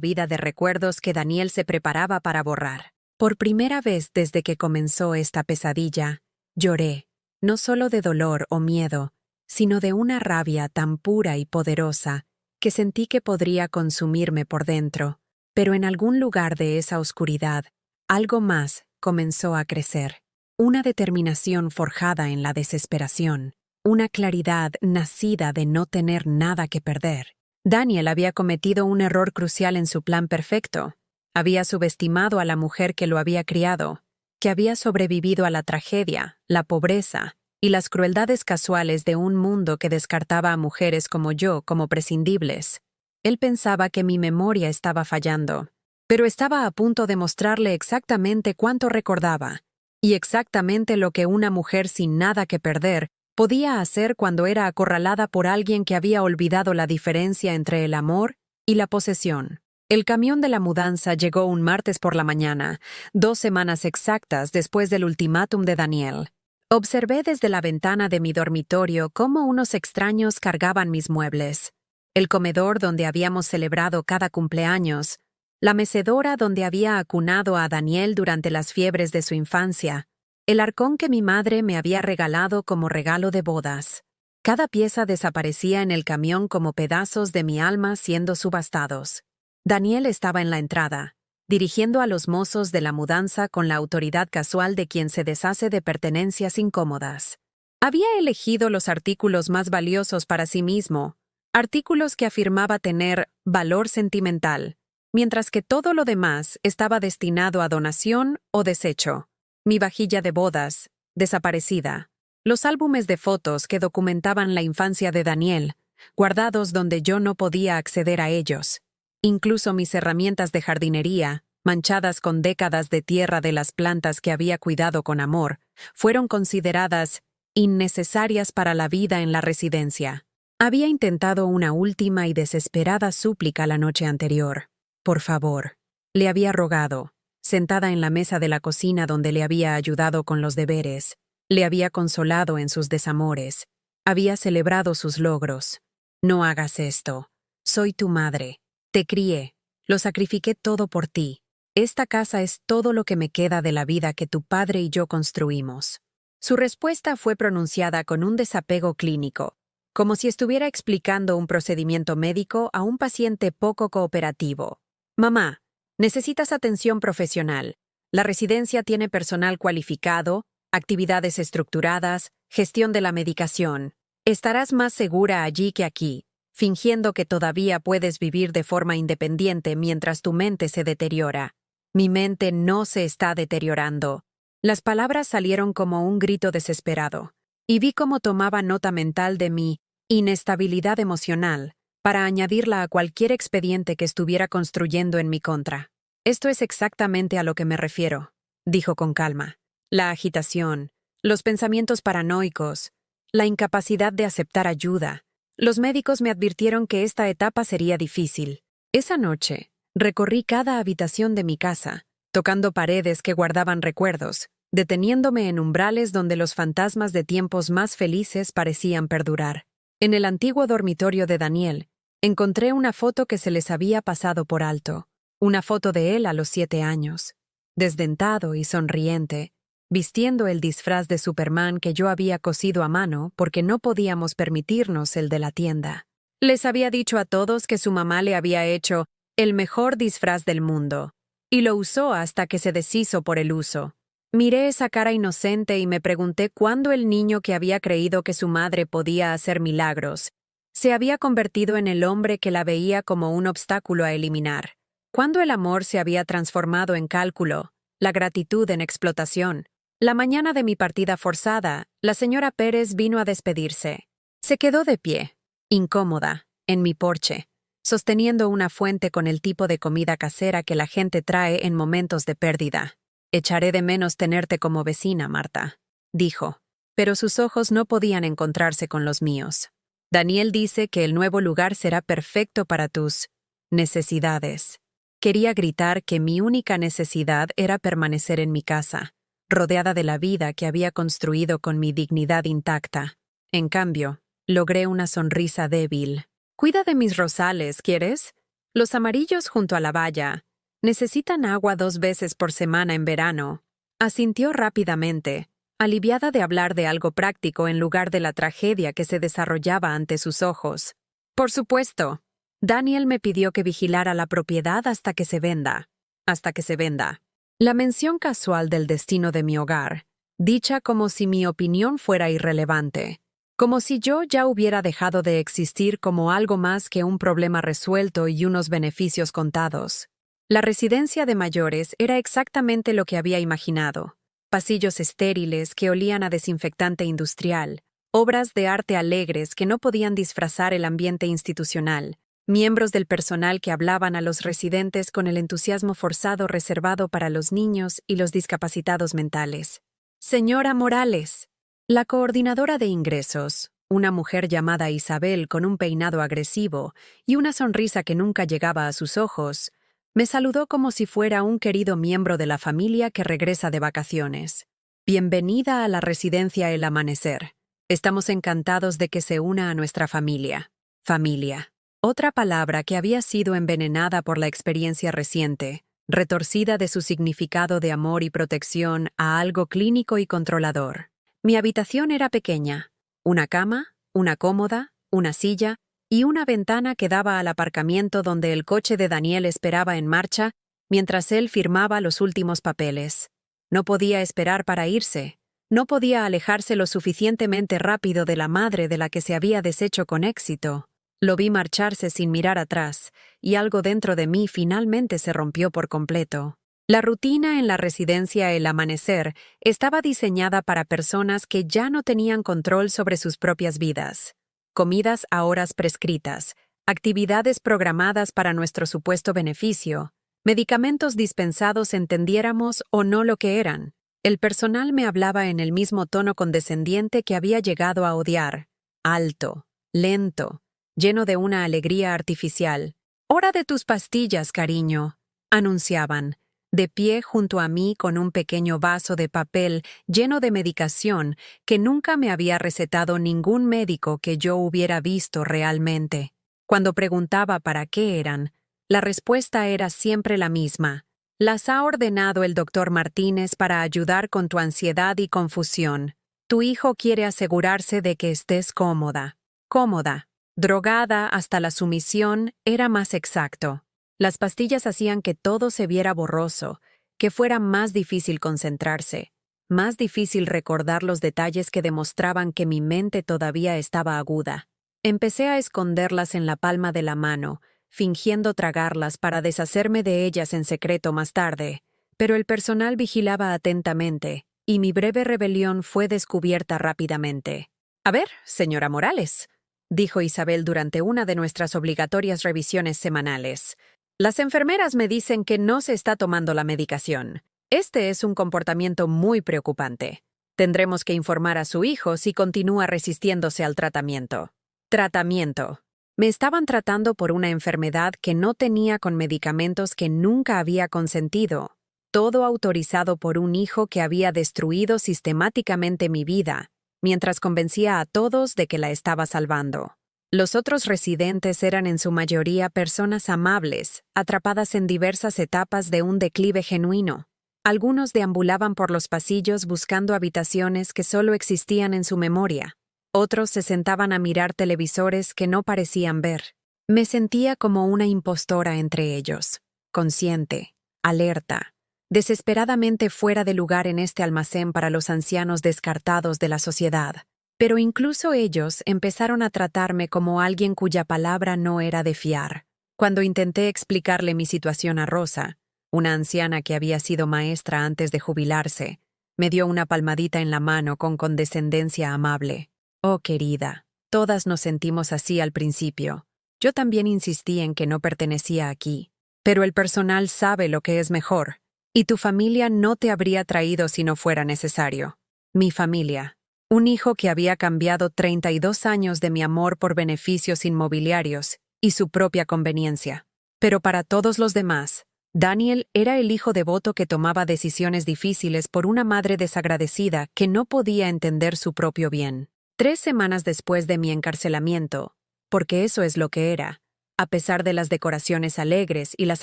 vida de recuerdos que Daniel se preparaba para borrar. Por primera vez desde que comenzó esta pesadilla, lloré, no solo de dolor o miedo, sino de una rabia tan pura y poderosa que sentí que podría consumirme por dentro. Pero en algún lugar de esa oscuridad, algo más comenzó a crecer. Una determinación forjada en la desesperación, una claridad nacida de no tener nada que perder. Daniel había cometido un error crucial en su plan perfecto. Había subestimado a la mujer que lo había criado, que había sobrevivido a la tragedia, la pobreza y las crueldades casuales de un mundo que descartaba a mujeres como yo como prescindibles. Él pensaba que mi memoria estaba fallando, pero estaba a punto de mostrarle exactamente cuánto recordaba y exactamente lo que una mujer sin nada que perder podía hacer cuando era acorralada por alguien que había olvidado la diferencia entre el amor y la posesión. El camión de la mudanza llegó un martes por la mañana, 2 semanas exactas después del ultimátum de Daniel. Observé desde la ventana de mi dormitorio cómo unos extraños cargaban mis muebles. El comedor donde habíamos celebrado cada cumpleaños, la mecedora donde había acunado a Daniel durante las fiebres de su infancia, el arcón que mi madre me había regalado como regalo de bodas. Cada pieza desaparecía en el camión como pedazos de mi alma siendo subastados. Daniel estaba en la entrada, dirigiendo a los mozos de la mudanza con la autoridad casual de quien se deshace de pertenencias incómodas. Había elegido los artículos más valiosos para sí mismo, artículos que afirmaba tener valor sentimental, mientras que todo lo demás estaba destinado a donación o desecho. Mi vajilla de bodas, desaparecida. Los álbumes de fotos que documentaban la infancia de Daniel, guardados donde yo no podía acceder a ellos. Incluso mis herramientas de jardinería, manchadas con décadas de tierra de las plantas que había cuidado con amor, fueron consideradas innecesarias para la vida en la residencia. Había intentado una última y desesperada súplica la noche anterior. Por favor, le había rogado, sentada en la mesa de la cocina donde le había ayudado con los deberes, le había consolado en sus desamores, había celebrado sus logros. No hagas esto. Soy tu madre. Te crié. Lo sacrifiqué todo por ti. Esta casa es todo lo que me queda de la vida que tu padre y yo construimos. Su respuesta fue pronunciada con un desapego clínico, como si estuviera explicando un procedimiento médico a un paciente poco cooperativo. Mamá, necesitas atención profesional. La residencia tiene personal cualificado, actividades estructuradas, gestión de la medicación. Estarás más segura allí que aquí, fingiendo que todavía puedes vivir de forma independiente mientras tu mente se deteriora. Mi mente no se está deteriorando. Las palabras salieron como un grito desesperado, y vi cómo tomaba nota mental de mi inestabilidad emocional para añadirla a cualquier expediente que estuviera construyendo en mi contra. Esto es exactamente a lo que me refiero, dijo con calma. La agitación, los pensamientos paranoicos, la incapacidad de aceptar ayuda. Los médicos me advirtieron que esta etapa sería difícil. Esa noche, recorrí cada habitación de mi casa, tocando paredes que guardaban recuerdos, deteniéndome en umbrales donde los fantasmas de tiempos más felices parecían perdurar. En el antiguo dormitorio de Daniel, encontré una foto que se les había pasado por alto, una foto de él a los 7 años, desdentado y sonriente, vistiendo el disfraz de Superman que yo había cosido a mano porque no podíamos permitirnos el de la tienda. Les había dicho a todos que su mamá le había hecho el mejor disfraz del mundo, Y lo usó hasta que se deshizo por el uso. Miré esa cara inocente y me pregunté cuándo el niño que había creído que su madre podía hacer milagros se había convertido en el hombre que la veía como un obstáculo a eliminar. Cuándo el amor se había transformado en cálculo, la gratitud en explotación. La mañana de mi partida forzada, la señora Pérez vino a despedirse. Se quedó de pie, incómoda, en mi porche, sosteniendo una fuente con el tipo de comida casera que la gente trae en momentos de pérdida. «Echaré de menos tenerte como vecina, Marta», dijo, pero sus ojos no podían encontrarse con los míos. «Daniel dice que el nuevo lugar será perfecto para tus necesidades». Quería gritar que mi única necesidad era permanecer en mi casa, rodeada de la vida que había construido con mi dignidad intacta. En cambio, logré una sonrisa débil. «Cuida de mis rosales, ¿quieres? Los amarillos junto a la valla. Necesitan agua 2 veces por semana en verano». Asintió rápidamente, aliviada de hablar de algo práctico en lugar de la tragedia que se desarrollaba ante sus ojos. «Por supuesto. Daniel me pidió que vigilara la propiedad hasta que se venda». Hasta que se venda. La mención casual del destino de mi hogar, dicha como si mi opinión fuera irrelevante, como si yo ya hubiera dejado de existir como algo más que un problema resuelto y unos beneficios contados. La residencia de mayores era exactamente lo que había imaginado. Pasillos estériles que olían a desinfectante industrial, obras de arte alegres que no podían disfrazar el ambiente institucional, miembros del personal que hablaban a los residentes con el entusiasmo forzado reservado para los niños y los discapacitados mentales. «Señora Morales». La coordinadora de ingresos, una mujer llamada Isabel con un peinado agresivo y una sonrisa que nunca llegaba a sus ojos, me saludó como si fuera un querido miembro de la familia que regresa de vacaciones. «Bienvenida a la residencia El Amanecer. Estamos encantados de que se una a nuestra familia». Familia. Otra palabra que había sido envenenada por la experiencia reciente, retorcida de su significado de amor y protección a algo clínico y controlador. Mi habitación era pequeña. Una cama, una cómoda, una silla y una ventana que daba al aparcamiento donde el coche de Daniel esperaba en marcha mientras él firmaba los últimos papeles. No podía esperar para irse. No podía alejarse lo suficientemente rápido de la madre de la que se había deshecho con éxito. Lo vi marcharse sin mirar atrás, y algo dentro de mí finalmente se rompió por completo. La rutina en la residencia El Amanecer estaba diseñada para personas que ya no tenían control sobre sus propias vidas. Comidas a horas prescritas, actividades programadas para nuestro supuesto beneficio, medicamentos dispensados entendiéramos o no lo que eran. El personal me hablaba en el mismo tono condescendiente que había llegado a odiar, alto, lento, lleno de una alegría artificial. «Hora de tus pastillas, cariño», anunciaban, de pie junto a mí con un pequeño vaso de papel lleno de medicación que nunca me había recetado ningún médico que yo hubiera visto realmente. Cuando preguntaba para qué eran, la respuesta era siempre la misma. «Las ha ordenado el doctor Martínez para ayudar con tu ansiedad y confusión. Tu hijo quiere asegurarse de que estés cómoda». Cómoda. Drogada hasta la sumisión era más exacto. Las pastillas hacían que todo se viera borroso, que fuera más difícil concentrarse, más difícil recordar los detalles que demostraban que mi mente todavía estaba aguda. Empecé a esconderlas en la palma de la mano, fingiendo tragarlas para deshacerme de ellas en secreto más tarde, pero el personal vigilaba atentamente, y mi breve rebelión fue descubierta rápidamente. «A ver, señora Morales», dijo Isabel durante una de nuestras obligatorias revisiones semanales. «Las enfermeras me dicen que no se está tomando la medicación. Este es un comportamiento muy preocupante. Tendremos que informar a su hijo si continúa resistiéndose al tratamiento». Tratamiento. Me estaban tratando por una enfermedad que no tenía con medicamentos que nunca había consentido. Todo autorizado por un hijo que había destruido sistemáticamente mi vida, mientras convencía a todos de que la estaba salvando. Los otros residentes eran en su mayoría personas amables, atrapadas en diversas etapas de un declive genuino. Algunos deambulaban por los pasillos buscando habitaciones que solo existían en su memoria. Otros se sentaban a mirar televisores que no parecían ver. Me sentía como una impostora entre ellos, consciente, alerta, desesperadamente fuera de lugar en este almacén para los ancianos descartados de la sociedad. Pero incluso ellos empezaron a tratarme como alguien cuya palabra no era de fiar. Cuando intenté explicarle mi situación a Rosa, una anciana que había sido maestra antes de jubilarse, me dio una palmadita en la mano con condescendencia amable. Oh, querida, todas nos sentimos así al principio. Yo también insistí en que no pertenecía aquí. Pero el personal sabe lo que es mejor, y tu familia no te habría traído si no fuera necesario. Mi familia. Un hijo que había cambiado 32 años de mi amor por beneficios inmobiliarios y su propia conveniencia. Pero para todos los demás, Daniel era el hijo devoto que tomaba decisiones difíciles por una madre desagradecida que no podía entender su propio bien. 3 semanas después de mi encarcelamiento, porque eso es lo que era, a pesar de las decoraciones alegres y las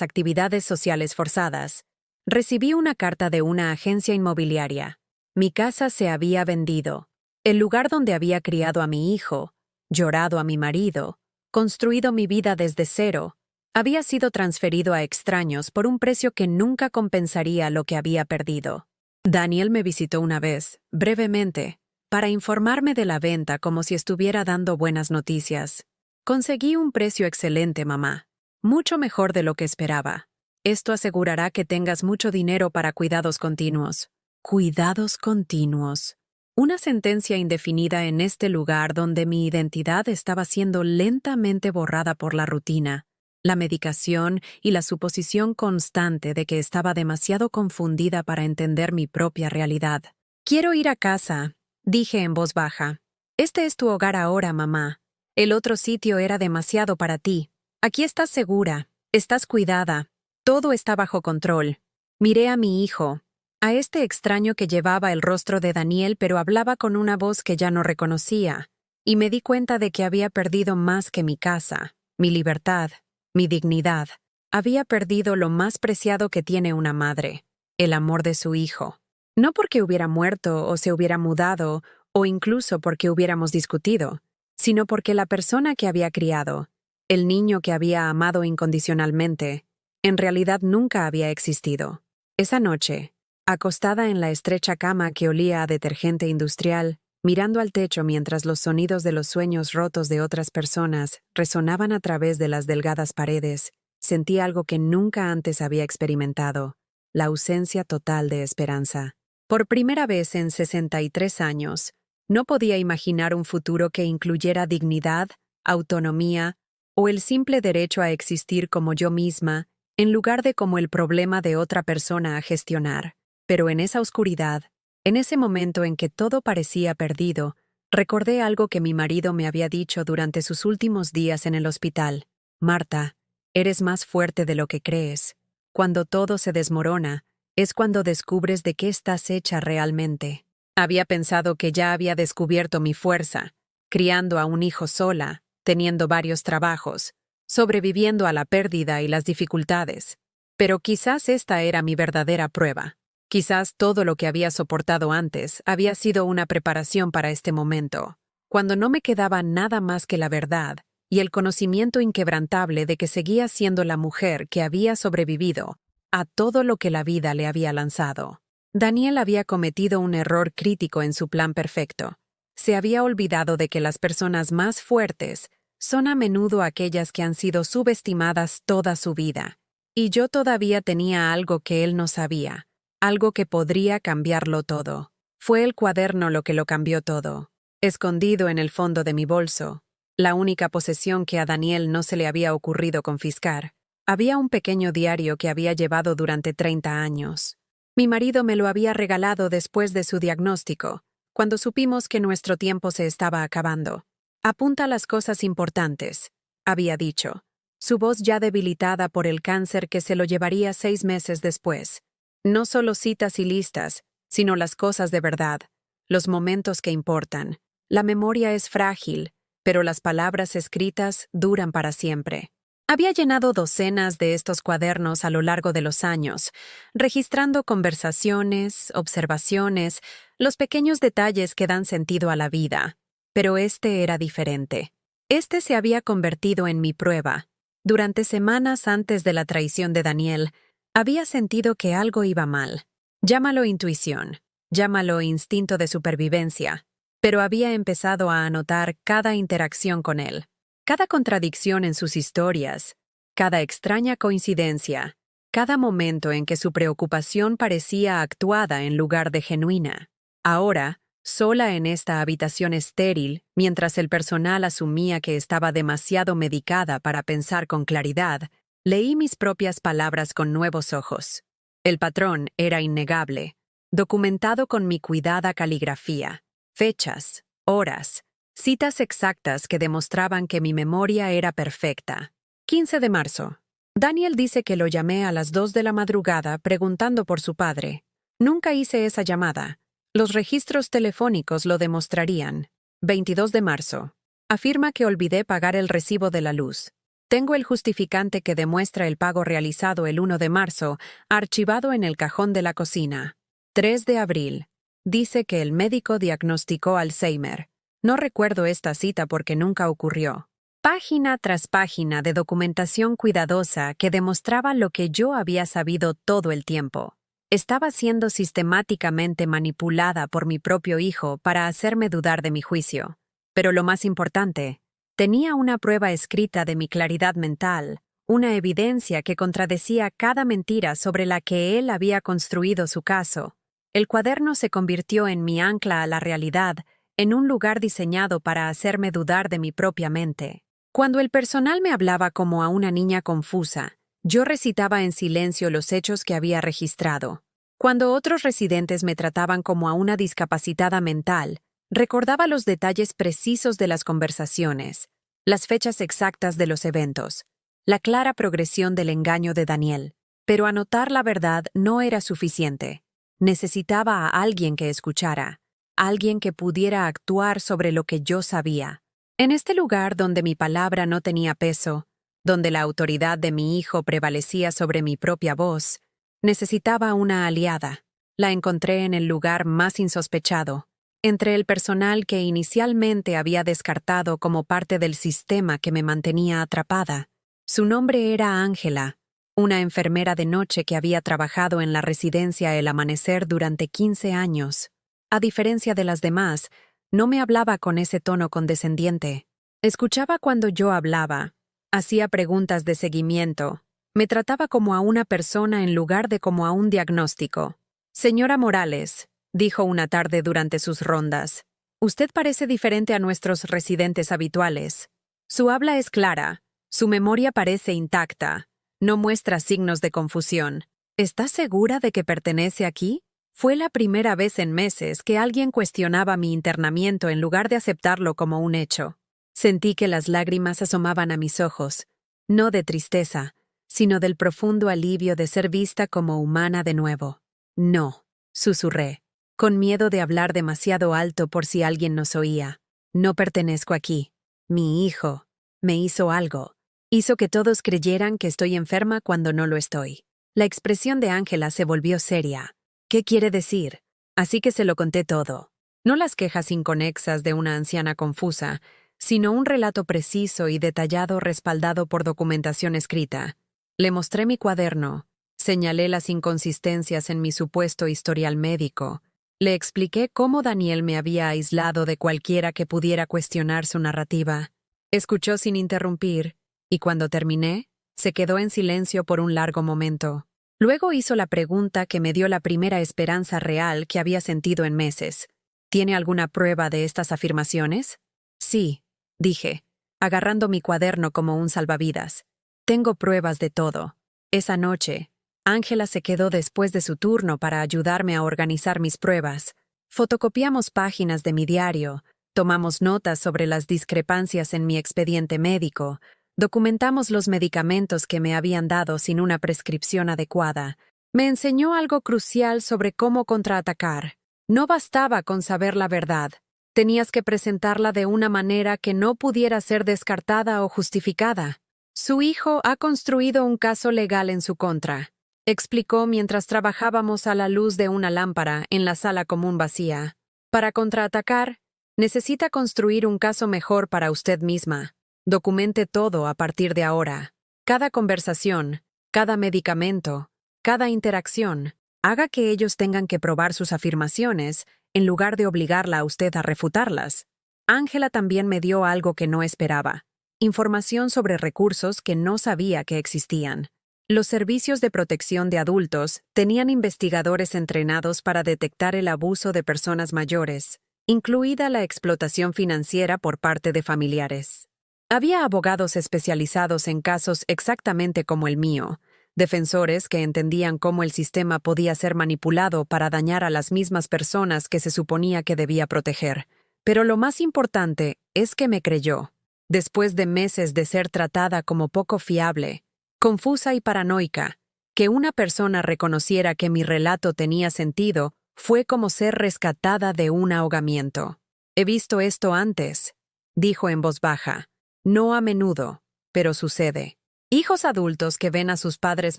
actividades sociales forzadas, recibí una carta de una agencia inmobiliaria. Mi casa se había vendido. El lugar donde había criado a mi hijo, llorado a mi marido, construido mi vida desde cero, había sido transferido a extraños por un precio que nunca compensaría lo que había perdido. Daniel me visitó una vez, brevemente, para informarme de la venta como si estuviera dando buenas noticias. Conseguí un precio excelente, mamá. Mucho mejor de lo que esperaba. Esto asegurará que tengas mucho dinero para cuidados continuos. Cuidados continuos. Una sentencia indefinida en este lugar donde mi identidad estaba siendo lentamente borrada por la rutina, la medicación y la suposición constante de que estaba demasiado confundida para entender mi propia realidad. Quiero ir a casa, dije en voz baja. Este es tu hogar ahora, mamá. El otro sitio era demasiado para ti. Aquí estás segura, estás cuidada, todo está bajo control. Miré a mi hijo, a este extraño que llevaba el rostro de Daniel pero hablaba con una voz que ya no reconocía, y me di cuenta de que había perdido más que mi casa, mi libertad, mi dignidad. Había perdido lo más preciado que tiene una madre, el amor de su hijo. No porque hubiera muerto o se hubiera mudado, o incluso porque hubiéramos discutido, sino porque la persona que había criado, el niño que había amado incondicionalmente, en realidad nunca había existido. Esa noche, acostada en la estrecha cama que olía a detergente industrial, mirando al techo mientras los sonidos de los sueños rotos de otras personas resonaban a través de las delgadas paredes, sentí algo que nunca antes había experimentado, la ausencia total de esperanza. Por primera vez en 63 años, no podía imaginar un futuro que incluyera dignidad, autonomía o el simple derecho a existir como yo misma, en lugar de como el problema de otra persona a gestionar. Pero en esa oscuridad, en ese momento en que todo parecía perdido, recordé algo que mi marido me había dicho durante sus últimos días en el hospital. Marta, eres más fuerte de lo que crees. Cuando todo se desmorona, es cuando descubres de qué estás hecha realmente. Había pensado que ya había descubierto mi fuerza, criando a un hijo sola, teniendo varios trabajos, sobreviviendo a la pérdida y las dificultades. Pero quizás esta era mi verdadera prueba. Quizás todo lo que había soportado antes había sido una preparación para este momento, cuando no me quedaba nada más que la verdad y el conocimiento inquebrantable de que seguía siendo la mujer que había sobrevivido a todo lo que la vida le había lanzado. Daniel había cometido un error crítico en su plan perfecto. Se había olvidado de que las personas más fuertes son a menudo aquellas que han sido subestimadas toda su vida. Y yo todavía tenía algo que él no sabía, algo que podría cambiarlo todo. Fue el cuaderno lo que lo cambió todo. Escondido en el fondo de mi bolso, la única posesión que a Daniel no se le había ocurrido confiscar, había un pequeño diario que había llevado durante 30 años. Mi marido me lo había regalado después de su diagnóstico, cuando supimos que nuestro tiempo se estaba acabando. Apunta las cosas importantes, había dicho, su voz ya debilitada por el cáncer que se lo llevaría 6 meses después. No solo citas y listas, sino las cosas de verdad, los momentos que importan. La memoria es frágil, pero las palabras escritas duran para siempre. Había llenado docenas de estos cuadernos a lo largo de los años, registrando conversaciones, observaciones, los pequeños detalles que dan sentido a la vida. Pero este era diferente. Este se había convertido en mi prueba. Durante semanas antes de la traición de Daniel, Había sentido que algo iba mal. Llámalo intuición, llámalo instinto de supervivencia, pero había empezado a anotar cada interacción con él, cada contradicción en sus historias, cada extraña coincidencia, cada momento en que su preocupación parecía actuada en lugar de genuina. Ahora, sola en esta habitación estéril, mientras el personal asumía que estaba demasiado medicada para pensar con claridad, leí mis propias palabras con nuevos ojos. El patrón era innegable, documentado con mi cuidada caligrafía, fechas, horas, citas exactas que demostraban que mi memoria era perfecta. 15 de marzo. Daniel dice que lo llamé a las 2 de la madrugada preguntando por su padre. Nunca hice esa llamada. Los registros telefónicos lo demostrarían. 22 de marzo. Afirma que olvidé pagar el recibo de la luz. Tengo el justificante que demuestra el pago realizado el 1 de marzo, archivado en el cajón de la cocina. 3 de abril. Dice que el médico diagnosticó Alzheimer. No recuerdo esta cita porque nunca ocurrió. Página tras página de documentación cuidadosa que demostraba lo que yo había sabido todo el tiempo. Estaba siendo sistemáticamente manipulada por mi propio hijo para hacerme dudar de mi juicio. Pero lo más importante, tenía una prueba escrita de mi claridad mental, una evidencia que contradecía cada mentira sobre la que él había construido su caso. El cuaderno se convirtió en mi ancla a la realidad, en un lugar diseñado para hacerme dudar de mi propia mente. Cuando el personal me hablaba como a una niña confusa, yo recitaba en silencio los hechos que había registrado. Cuando otros residentes me trataban como a una discapacitada mental, recordaba los detalles precisos de las conversaciones, las fechas exactas de los eventos, la clara progresión del engaño de Daniel. Pero anotar la verdad no era suficiente. Necesitaba a alguien que escuchara, alguien que pudiera actuar sobre lo que yo sabía. En este lugar donde mi palabra no tenía peso, donde la autoridad de mi hijo prevalecía sobre mi propia voz, necesitaba una aliada. La encontré en el lugar más insospechado, entre el personal que inicialmente había descartado como parte del sistema que me mantenía atrapada. Su nombre era Ángela, una enfermera de noche que había trabajado en la residencia El Amanecer durante 15 años. A diferencia de las demás, no me hablaba con ese tono condescendiente. Escuchaba cuando yo hablaba, hacía preguntas de seguimiento, me trataba como a una persona en lugar de como a un diagnóstico. Señora Morales, dijo una tarde durante sus rondas, usted parece diferente a nuestros residentes habituales. Su habla es clara, su memoria parece intacta, no muestra signos de confusión. ¿Está segura de que pertenece aquí? Fue la primera vez en meses que alguien cuestionaba mi internamiento en lugar de aceptarlo como un hecho. Sentí que las lágrimas asomaban a mis ojos, no de tristeza, sino del profundo alivio de ser vista como humana de nuevo. No, susurré, con miedo de hablar demasiado alto por si alguien nos oía. No pertenezco aquí. Mi hijo me hizo algo. Hizo que todos creyeran que estoy enferma cuando no lo estoy. La expresión de Ángela se volvió seria. ¿Qué quiere decir? Así que se lo conté todo. No las quejas inconexas de una anciana confusa, sino un relato preciso y detallado respaldado por documentación escrita. Le mostré mi cuaderno, señalé las inconsistencias en mi supuesto historial médico, le expliqué cómo Daniel me había aislado de cualquiera que pudiera cuestionar su narrativa. Escuchó sin interrumpir, y cuando terminé, se quedó en silencio por un largo momento. Luego hizo la pregunta que me dio la primera esperanza real que había sentido en meses. ¿Tiene alguna prueba de estas afirmaciones? Sí, dije, agarrando mi cuaderno como un salvavidas. Tengo pruebas de todo. Esa noche, Ángela se quedó después de su turno para ayudarme a organizar mis pruebas. Fotocopiamos páginas de mi diario, tomamos notas sobre las discrepancias en mi expediente médico, documentamos los medicamentos que me habían dado sin una prescripción adecuada. Me enseñó algo crucial sobre cómo contraatacar. No bastaba con saber la verdad. Tenías que presentarla de una manera que no pudiera ser descartada o justificada. Su hijo ha construido un caso legal en su contra, explicó mientras trabajábamos a la luz de una lámpara en la sala común vacía. Para contraatacar, necesita construir un caso mejor para usted misma. Documente todo a partir de ahora. Cada conversación, cada medicamento, cada interacción, haga que ellos tengan que probar sus afirmaciones en lugar de obligarla a usted a refutarlas. Ángela también me dio algo que no esperaba: información sobre recursos que no sabía que existían. Los servicios de protección de adultos tenían investigadores entrenados para detectar el abuso de personas mayores, incluida la explotación financiera por parte de familiares. Había abogados especializados en casos exactamente como el mío, defensores que entendían cómo el sistema podía ser manipulado para dañar a las mismas personas que se suponía que debía proteger. Pero lo más importante es que me creyó. Después de meses de ser tratada como poco fiable, confusa y paranoica, que una persona reconociera que mi relato tenía sentido fue como ser rescatada de un ahogamiento. «He visto esto antes», dijo en voz baja. «No a menudo, pero sucede. Hijos adultos que ven a sus padres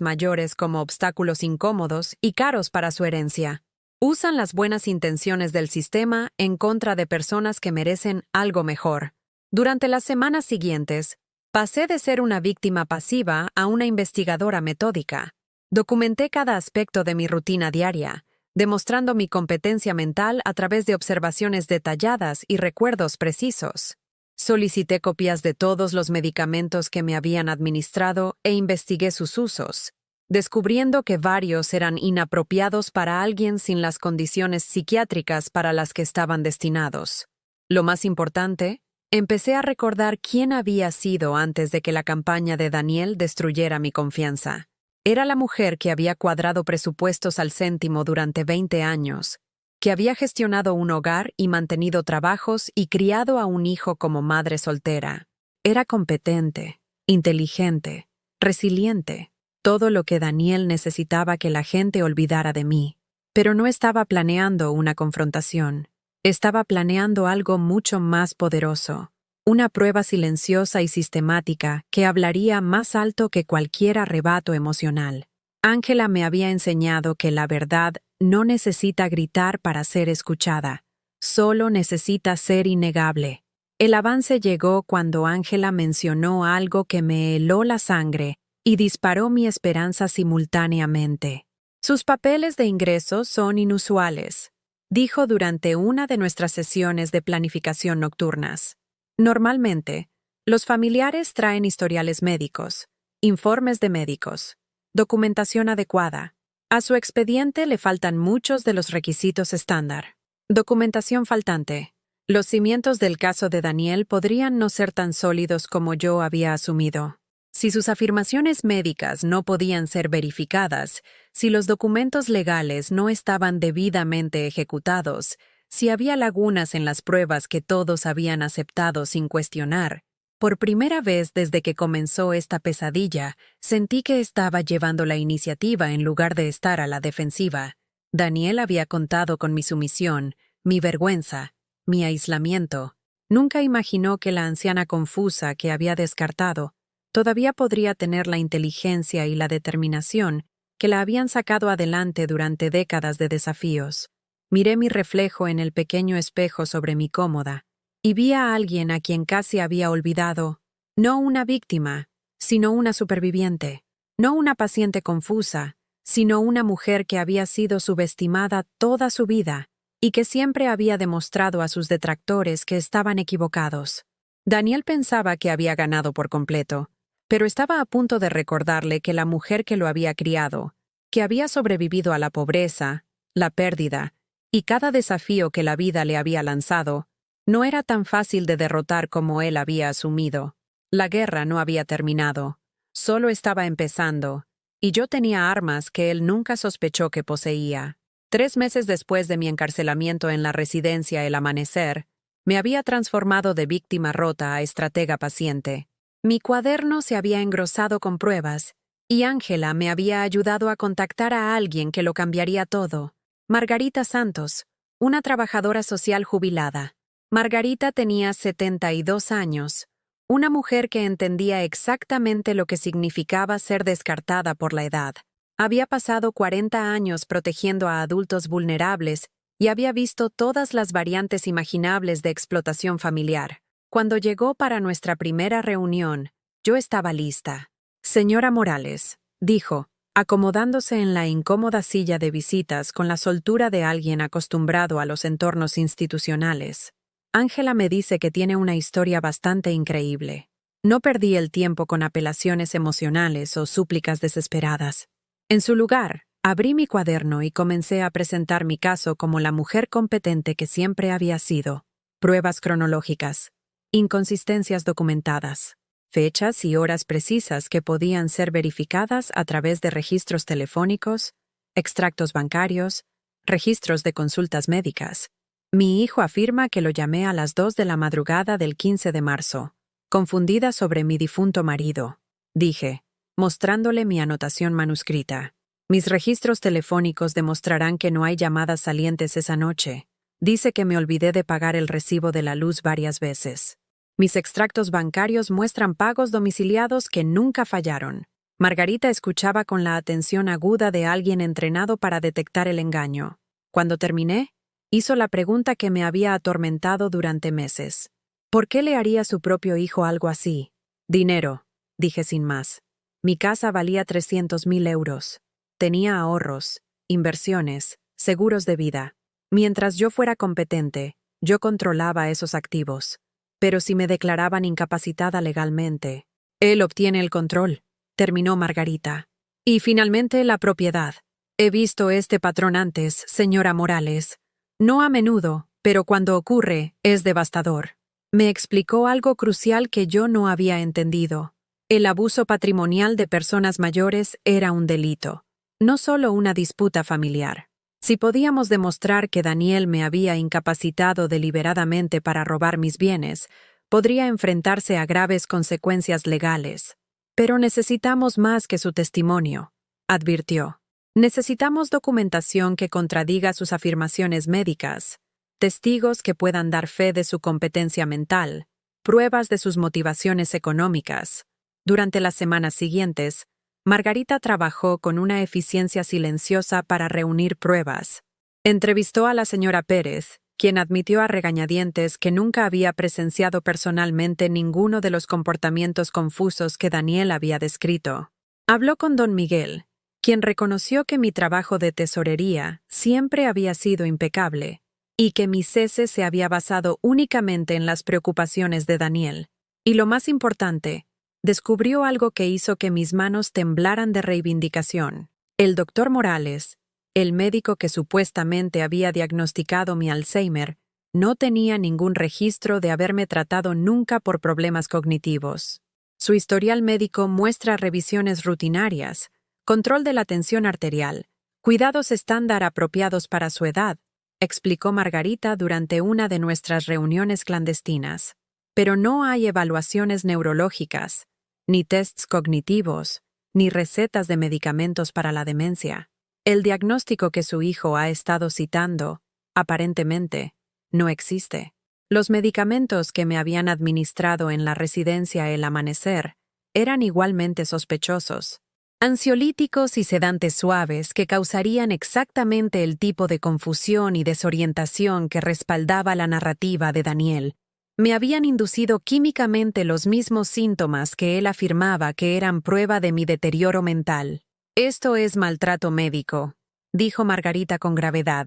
mayores como obstáculos incómodos y caros para su herencia. Usan las buenas intenciones del sistema en contra de personas que merecen algo mejor». Durante las semanas siguientes, pasé de ser una víctima pasiva a una investigadora metódica. Documenté cada aspecto de mi rutina diaria, demostrando mi competencia mental a través de observaciones detalladas y recuerdos precisos. Solicité copias de todos los medicamentos que me habían administrado e investigué sus usos, descubriendo que varios eran inapropiados para alguien sin las condiciones psiquiátricas para las que estaban destinados. Lo más importante, empecé a recordar quién había sido antes de que la campaña de Daniel destruyera mi confianza. Era la mujer que había cuadrado presupuestos al céntimo durante 20 años, que había gestionado un hogar y mantenido trabajos y criado a un hijo como madre soltera. Era competente, inteligente, resiliente, todo lo que Daniel necesitaba que la gente olvidara de mí. Pero no estaba planeando una confrontación. Estaba planeando algo mucho más poderoso, una prueba silenciosa y sistemática que hablaría más alto que cualquier arrebato emocional. Ángela me había enseñado que la verdad no necesita gritar para ser escuchada, solo necesita ser innegable. El avance llegó cuando Ángela mencionó algo que me heló la sangre y disparó mi esperanza simultáneamente. Sus papeles de ingresos son inusuales, dijo durante una de nuestras sesiones de planificación nocturnas. Normalmente, los familiares traen historiales médicos, informes de médicos, documentación adecuada. A su expediente le faltan muchos de los requisitos estándar. Documentación faltante. Los cimientos del caso de Daniel podrían no ser tan sólidos como yo había asumido. Si sus afirmaciones médicas no podían ser verificadas, si los documentos legales no estaban debidamente ejecutados, si había lagunas en las pruebas que todos habían aceptado sin cuestionar, por primera vez desde que comenzó esta pesadilla, sentí que estaba llevando la iniciativa en lugar de estar a la defensiva. Daniel había contado con mi sumisión, mi vergüenza, mi aislamiento. Nunca imaginó que la anciana confusa que había descartado todavía podría tener la inteligencia y la determinación que la habían sacado adelante durante décadas de desafíos. Miré mi reflejo en el pequeño espejo sobre mi cómoda y vi a alguien a quien casi había olvidado, no una víctima, sino una superviviente, no una paciente confusa, sino una mujer que había sido subestimada toda su vida y que siempre había demostrado a sus detractores que estaban equivocados. Daniel pensaba que había ganado por completo, pero estaba a punto de recordarle que la mujer que lo había criado, que había sobrevivido a la pobreza, la pérdida y cada desafío que la vida le había lanzado, no era tan fácil de derrotar como él había asumido. La guerra no había terminado, solo estaba empezando, y yo tenía armas que él nunca sospechó que poseía. 3 meses después de mi encarcelamiento en la residencia El Amanecer, me había transformado de víctima rota a estratega paciente. Mi cuaderno se había engrosado con pruebas, y Ángela me había ayudado a contactar a alguien que lo cambiaría todo. Margarita Santos, una trabajadora social jubilada. Margarita tenía 72 años, una mujer que entendía exactamente lo que significaba ser descartada por la edad. Había pasado 40 años protegiendo a adultos vulnerables y había visto todas las variantes imaginables de explotación familiar. Cuando llegó para nuestra primera reunión, yo estaba lista. «Señora Morales», dijo, acomodándose en la incómoda silla de visitas con la soltura de alguien acostumbrado a los entornos institucionales. Ángela me dice que tiene una historia bastante increíble. No perdí el tiempo con apelaciones emocionales o súplicas desesperadas. En su lugar, abrí mi cuaderno y comencé a presentar mi caso como la mujer competente que siempre había sido. Pruebas cronológicas, inconsistencias documentadas, fechas y horas precisas que podían ser verificadas a través de registros telefónicos, extractos bancarios, registros de consultas médicas. Mi hijo afirma que lo llamé a las 2 de la madrugada del 15 de marzo, confundida sobre mi difunto marido. Dije, mostrándole mi anotación manuscrita. Mis registros telefónicos demostrarán que no hay llamadas salientes esa noche. Dice que me olvidé de pagar el recibo de la luz varias veces. Mis extractos bancarios muestran pagos domiciliados que nunca fallaron. Margarita escuchaba con la atención aguda de alguien entrenado para detectar el engaño. Cuando terminé, hizo la pregunta que me había atormentado durante meses. ¿Por qué le haría a su propio hijo algo así? Dinero, dije sin más. Mi casa valía 300.000 euros. Tenía ahorros, inversiones, seguros de vida. Mientras yo fuera competente, yo controlaba esos activos. Pero si me declaraban incapacitada legalmente, él obtiene el control, terminó Margarita. Y finalmente la propiedad. He visto este patrón antes, señora Morales. No a menudo, pero cuando ocurre, es devastador. Me explicó algo crucial que yo no había entendido. El abuso patrimonial de personas mayores era un delito, no solo una disputa familiar. Si podíamos demostrar que Daniel me había incapacitado deliberadamente para robar mis bienes, podría enfrentarse a graves consecuencias legales. Pero necesitamos más que su testimonio, advirtió. Necesitamos documentación que contradiga sus afirmaciones médicas, testigos que puedan dar fe de su competencia mental, pruebas de sus motivaciones económicas. Durante las semanas siguientes, Margarita trabajó con una eficiencia silenciosa para reunir pruebas. Entrevistó a la señora Pérez, quien admitió a regañadientes que nunca había presenciado personalmente ninguno de los comportamientos confusos que Daniel había descrito. Habló con don Miguel, quien reconoció que mi trabajo de tesorería siempre había sido impecable y que mi cese se había basado únicamente en las preocupaciones de Daniel. Y lo más importante, descubrió algo que hizo que mis manos temblaran de reivindicación. El doctor Morales, el médico que supuestamente había diagnosticado mi Alzheimer, no tenía ningún registro de haberme tratado nunca por problemas cognitivos. Su historial médico muestra revisiones rutinarias, control de la tensión arterial, cuidados estándar apropiados para su edad, explicó Margarita durante una de nuestras reuniones clandestinas. Pero no hay evaluaciones neurológicas, ni tests cognitivos, ni recetas de medicamentos para la demencia. El diagnóstico que su hijo ha estado citando, aparentemente, no existe. Los medicamentos que me habían administrado en la residencia El Amanecer eran igualmente sospechosos. Ansiolíticos y sedantes suaves que causarían exactamente el tipo de confusión y desorientación que respaldaba la narrativa de Daniel. Me habían inducido químicamente los mismos síntomas que él afirmaba que eran prueba de mi deterioro mental. Esto es maltrato médico, dijo Margarita con gravedad.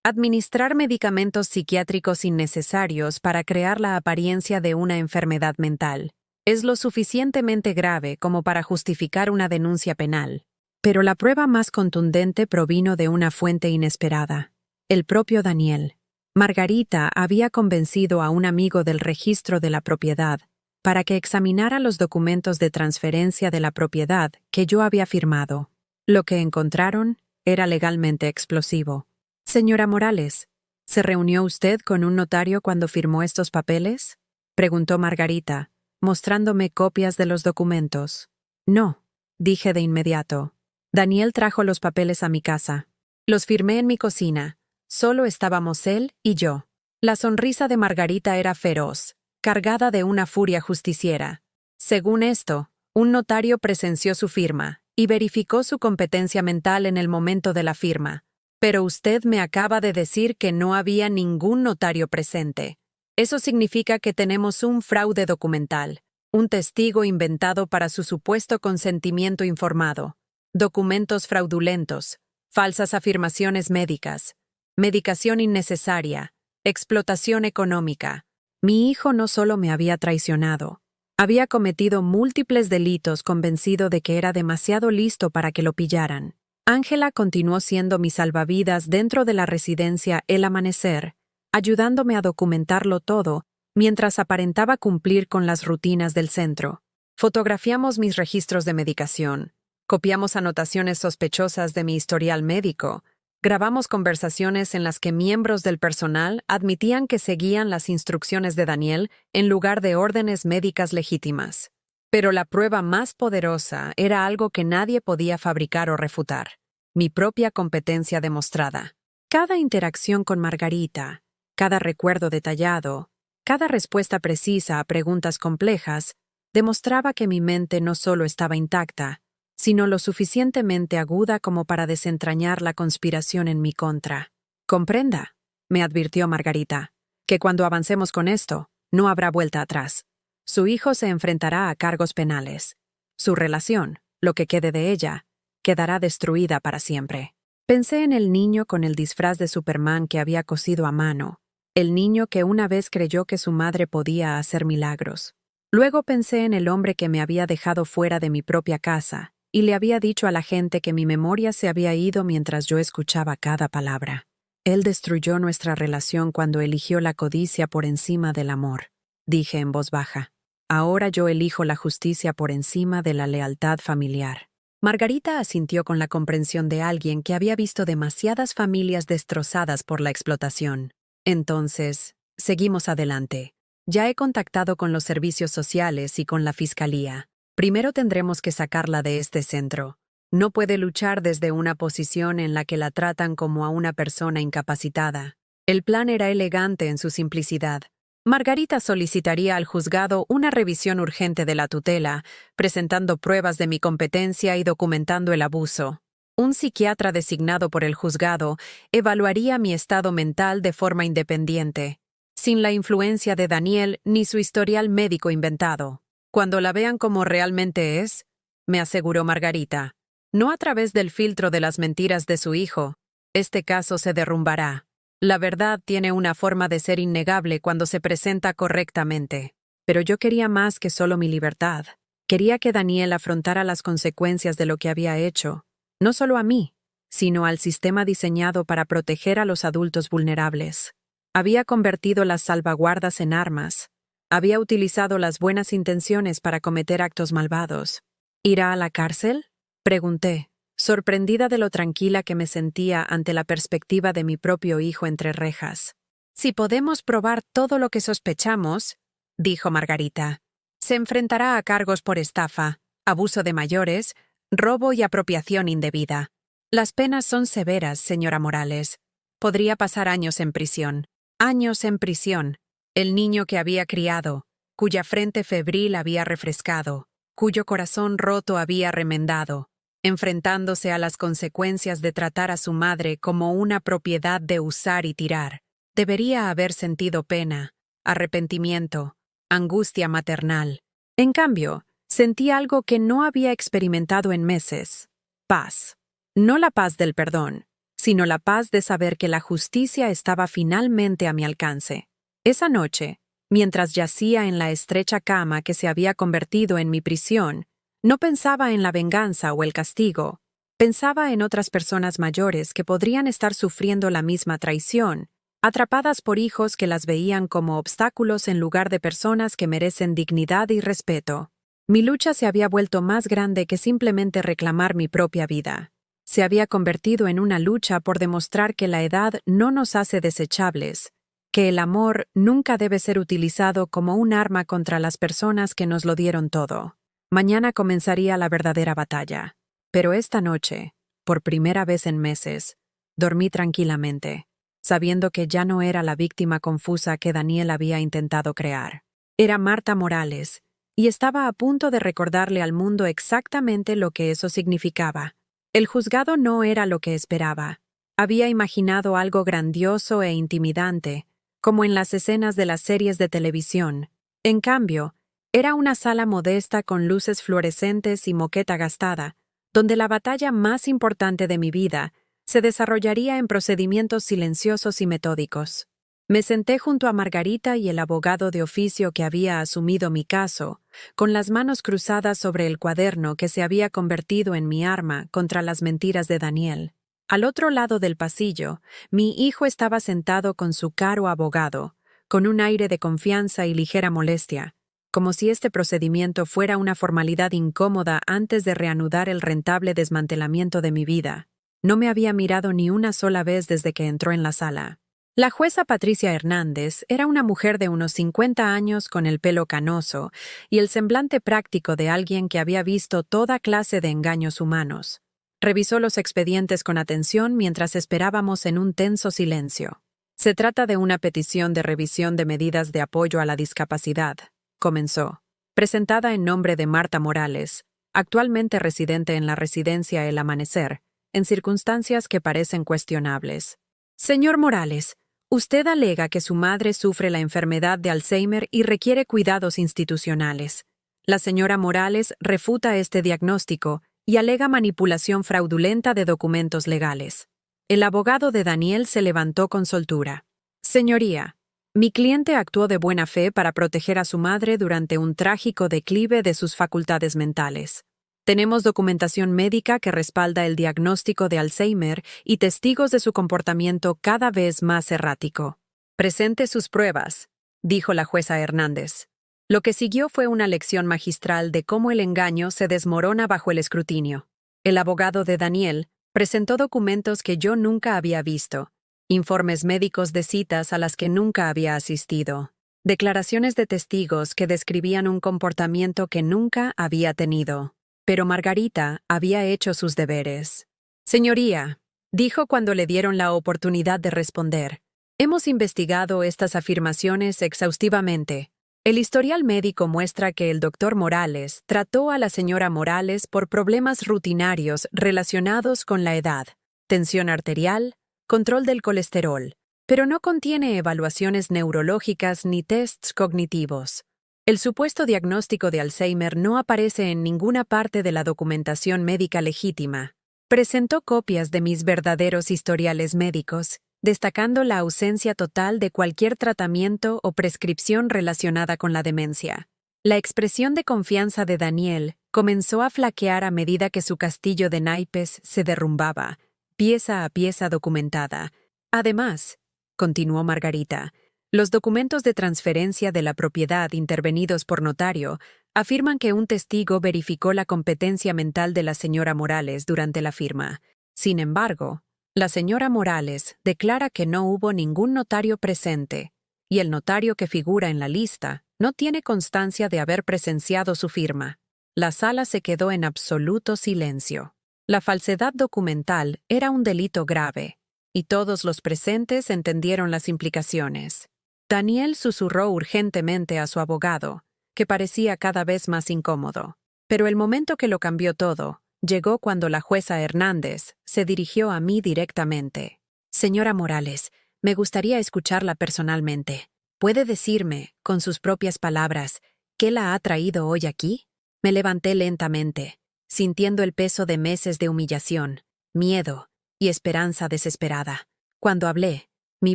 Administrar medicamentos psiquiátricos innecesarios para crear la apariencia de una enfermedad mental es lo suficientemente grave como para justificar una denuncia penal. Pero la prueba más contundente provino de una fuente inesperada, el propio Daniel. Margarita había convencido a un amigo del registro de la propiedad para que examinara los documentos de transferencia de la propiedad que yo había firmado. Lo que encontraron era legalmente explosivo. Señora Morales, ¿se reunió usted con un notario cuando firmó estos papeles?, preguntó Margarita, mostrándome copias de los documentos. No, dije de inmediato. Daniel trajo los papeles a mi casa. Los firmé en mi cocina. Solo estábamos él y yo. La sonrisa de Margarita era feroz, cargada de una furia justiciera. Según esto, un notario presenció su firma y verificó su competencia mental en el momento de la firma. Pero usted me acaba de decir que no había ningún notario presente. Eso significa que tenemos un fraude documental, un testigo inventado para su supuesto consentimiento informado. documentos fraudulentos, falsas afirmaciones médicas, medicación innecesaria, explotación económica. Mi hijo no solo me había traicionado, había cometido múltiples delitos convencido de que era demasiado listo para que lo pillaran. Ángela continuó siendo mi salvavidas dentro de la residencia El Amanecer, ayudándome a documentarlo todo, mientras aparentaba cumplir con las rutinas del centro. Fotografiamos mis registros de medicación, copiamos anotaciones sospechosas de mi historial médico, grabamos conversaciones en las que miembros del personal admitían que seguían las instrucciones de Daniel en lugar de órdenes médicas legítimas. Pero la prueba más poderosa era algo que nadie podía fabricar o refutar: mi propia competencia demostrada. Cada interacción con Margarita, cada recuerdo detallado, cada respuesta precisa a preguntas complejas, demostraba que mi mente no solo estaba intacta, sino lo suficientemente aguda como para desentrañar la conspiración en mi contra. Comprenda, me advirtió Margarita, que cuando avancemos con esto, no habrá vuelta atrás. Su hijo se enfrentará a cargos penales. Su relación, lo que quede de ella, quedará destruida para siempre. Pensé en el niño con el disfraz de Superman que había cosido a mano, el niño que una vez creyó que su madre podía hacer milagros. Luego pensé en el hombre que me había dejado fuera de mi propia casa y le había dicho a la gente que mi memoria se había ido mientras yo escuchaba cada palabra. Él destruyó nuestra relación cuando eligió la codicia por encima del amor, dije en voz baja. Ahora yo elijo la justicia por encima de la lealtad familiar. Margarita asintió con la comprensión de alguien que había visto demasiadas familias destrozadas por la explotación. Entonces, seguimos adelante. Ya he contactado con los servicios sociales y con la fiscalía. Primero tendremos que sacarla de este centro. No puede luchar desde una posición en la que la tratan como a una persona incapacitada. El plan era elegante en su simplicidad. Margarita solicitaría al juzgado una revisión urgente de la tutela, presentando pruebas de mi competencia y documentando el abuso. Un psiquiatra designado por el juzgado evaluaría mi estado mental de forma independiente, sin la influencia de Daniel ni su historial médico inventado. Cuando la vean como realmente es, me aseguró Margarita, no a través del filtro de las mentiras de su hijo, este caso se derrumbará. La verdad tiene una forma de ser innegable cuando se presenta correctamente. Pero yo quería más que solo mi libertad. Quería que Daniel afrontara las consecuencias de lo que había hecho, no solo a mí, sino al sistema diseñado para proteger a los adultos vulnerables. Había convertido las salvaguardas en armas. Había utilizado las buenas intenciones para cometer actos malvados. ¿Irá a la cárcel?, pregunté, sorprendida de lo tranquila que me sentía ante la perspectiva de mi propio hijo entre rejas. Si podemos probar todo lo que sospechamos, dijo Margarita, se enfrentará a cargos por estafa, abuso de mayores, robo y apropiación indebida. Las penas son severas, señora Morales. Podría pasar años en prisión. Años en prisión. El niño que había criado, cuya frente febril había refrescado, cuyo corazón roto había remendado, enfrentándose a las consecuencias de tratar a su madre como una propiedad de usar y tirar. Debería haber sentido pena, arrepentimiento, angustia maternal. En cambio, sentí algo que no había experimentado en meses: paz. No la paz del perdón, sino la paz de saber que la justicia estaba finalmente a mi alcance. Esa noche, mientras yacía en la estrecha cama que se había convertido en mi prisión, no pensaba en la venganza o el castigo. Pensaba en otras personas mayores que podrían estar sufriendo la misma traición, atrapadas por hijos que las veían como obstáculos en lugar de personas que merecen dignidad y respeto. Mi lucha se había vuelto más grande que simplemente reclamar mi propia vida. Se había convertido en una lucha por demostrar que la edad no nos hace desechables, que el amor nunca debe ser utilizado como un arma contra las personas que nos lo dieron todo. Mañana comenzaría la verdadera batalla. Pero esta noche, por primera vez en meses, dormí tranquilamente, sabiendo que ya no era la víctima confusa que Daniel había intentado crear. Era Marta Morales, y estaba a punto de recordarle al mundo exactamente lo que eso significaba. El juzgado no era lo que esperaba. Había imaginado algo grandioso e intimidante, como en las escenas de las series de televisión. En cambio, era una sala modesta con luces fluorescentes y moqueta gastada, donde la batalla más importante de mi vida se desarrollaría en procedimientos silenciosos y metódicos. Me senté junto a Margarita y el abogado de oficio que había asumido mi caso, con las manos cruzadas sobre el cuaderno que se había convertido en mi arma contra las mentiras de Daniel. Al otro lado del pasillo, mi hijo estaba sentado con su caro abogado, con un aire de confianza y ligera molestia, como si este procedimiento fuera una formalidad incómoda antes de reanudar el rentable desmantelamiento de mi vida. No me había mirado ni una sola vez desde que entró en la sala. La jueza Patricia Hernández era una mujer de unos 50 años con el pelo canoso y el semblante práctico de alguien que había visto toda clase de engaños humanos. Revisó los expedientes con atención mientras esperábamos en un tenso silencio. Se trata de una petición de revisión de medidas de apoyo a la discapacidad, comenzó, presentada en nombre de Marta Morales, actualmente residente en la residencia El Amanecer, en circunstancias que parecen cuestionables. Señor Morales, usted alega que su madre sufre la enfermedad de Alzheimer y requiere cuidados institucionales. La señora Morales refuta este diagnóstico y alega manipulación fraudulenta de documentos legales. El abogado de Daniel se levantó con soltura. Señoría, mi cliente actuó de buena fe para proteger a su madre durante un trágico declive de sus facultades mentales. Tenemos documentación médica que respalda el diagnóstico de Alzheimer y testigos de su comportamiento cada vez más errático. Presente sus pruebas, dijo la jueza Hernández. Lo que siguió fue una lección magistral de cómo el engaño se desmorona bajo el escrutinio. El abogado de Daniel presentó documentos que yo nunca había visto, informes médicos de citas a las que nunca había asistido, declaraciones de testigos que describían un comportamiento que nunca había tenido. Pero Margarita había hecho sus deberes. Señoría, dijo cuando le dieron la oportunidad de responder, hemos investigado estas afirmaciones exhaustivamente. El historial médico muestra que el doctor Morales trató a la señora Morales por problemas rutinarios relacionados con la edad, tensión arterial, control del colesterol, pero no contiene evaluaciones neurológicas ni tests cognitivos. El supuesto diagnóstico de Alzheimer no aparece en ninguna parte de la documentación médica legítima. Presentó copias de mis verdaderos historiales médicos, destacando la ausencia total de cualquier tratamiento o prescripción relacionada con la demencia. La expresión de confianza de Daniel comenzó a flaquear a medida que su castillo de naipes se derrumbaba, pieza a pieza documentada. Además, continuó Margarita, los documentos de transferencia de la propiedad intervenidos por notario afirman que un testigo verificó la competencia mental de la señora Morales durante la firma. Sin embargo, la señora Morales declara que no hubo ningún notario presente, y el notario que figura en la lista no tiene constancia de haber presenciado su firma. La sala se quedó en absoluto silencio. La falsedad documental era un delito grave, y todos los presentes entendieron las implicaciones. Daniel susurró urgentemente a su abogado, que parecía cada vez más incómodo. Pero el momento que lo cambió todo llegó cuando la jueza Hernández se dirigió a mí directamente. Señora Morales, me gustaría escucharla personalmente. ¿Puede decirme, con sus propias palabras, qué la ha traído hoy aquí? Me levanté lentamente, sintiendo el peso de meses de humillación, miedo y esperanza desesperada. Cuando hablé, mi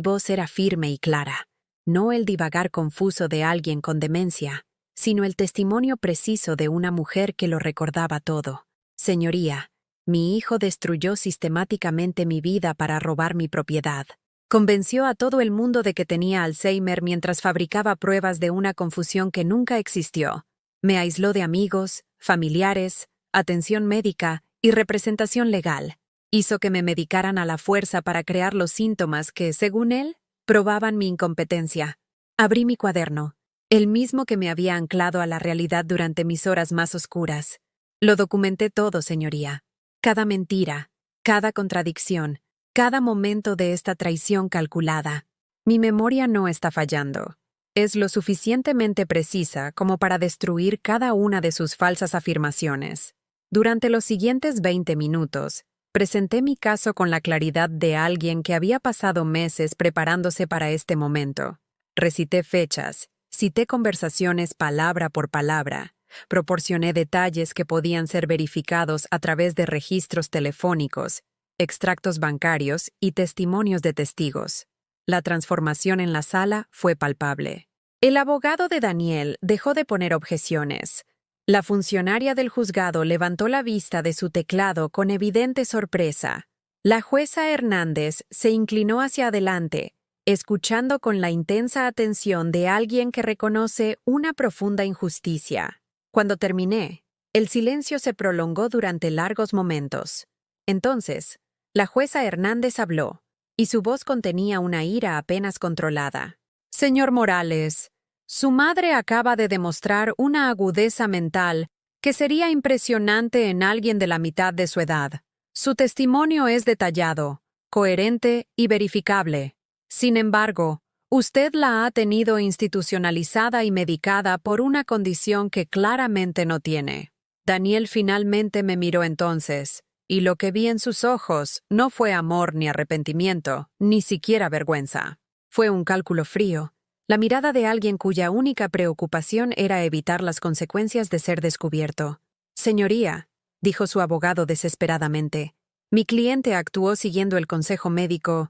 voz era firme y clara. No el divagar confuso de alguien con demencia, sino el testimonio preciso de una mujer que lo recordaba todo. Señoría, mi hijo destruyó sistemáticamente mi vida para robar mi propiedad. Convenció a todo el mundo de que tenía Alzheimer mientras fabricaba pruebas de una confusión que nunca existió. Me aisló de amigos, familiares, atención médica y representación legal. Hizo que me medicaran a la fuerza para crear los síntomas que, según él, probaban mi incompetencia. Abrí mi cuaderno, el mismo que me había anclado a la realidad durante mis horas más oscuras. Lo documenté todo, señoría. Cada mentira, cada contradicción, cada momento de esta traición calculada. Mi memoria no está fallando. Es lo suficientemente precisa como para destruir cada una de sus falsas afirmaciones. Durante los siguientes 20 minutos, presenté mi caso con la claridad de alguien que había pasado meses preparándose para este momento. Recité fechas, cité conversaciones palabra por palabra, Proporcioné detalles que podían ser verificados a través de registros telefónicos, extractos bancarios y testimonios de testigos. La transformación en la sala fue palpable. El abogado de Daniel dejó de poner objeciones. La funcionaria del juzgado levantó la vista de su teclado con evidente sorpresa. La jueza Hernández se inclinó hacia adelante, escuchando con la intensa atención de alguien que reconoce una profunda injusticia. Cuando terminé, el silencio se prolongó durante largos momentos. Entonces, la jueza Hernández habló, y su voz contenía una ira apenas controlada. «Señor Morales, su madre acaba de demostrar una agudeza mental que sería impresionante en alguien de la mitad de su edad. Su testimonio es detallado, coherente y verificable. Sin embargo, usted la ha tenido institucionalizada y medicada por una condición que claramente no tiene». Daniel finalmente me miró entonces, y lo que vi en sus ojos no fue amor ni arrepentimiento, ni siquiera vergüenza. Fue un cálculo frío, la mirada de alguien cuya única preocupación era evitar las consecuencias de ser descubierto. «Señoría», dijo su abogado desesperadamente, «mi cliente actuó siguiendo el consejo médico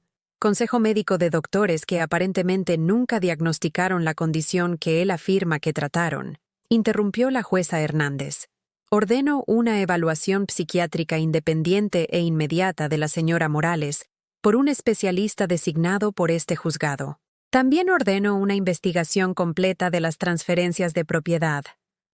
de doctores que aparentemente nunca diagnosticaron la condición que él afirma que trataron», interrumpió la jueza Hernández. «Ordeno una evaluación psiquiátrica independiente e inmediata de la señora Morales por un especialista designado por este juzgado. También ordeno una investigación completa de las transferencias de propiedad,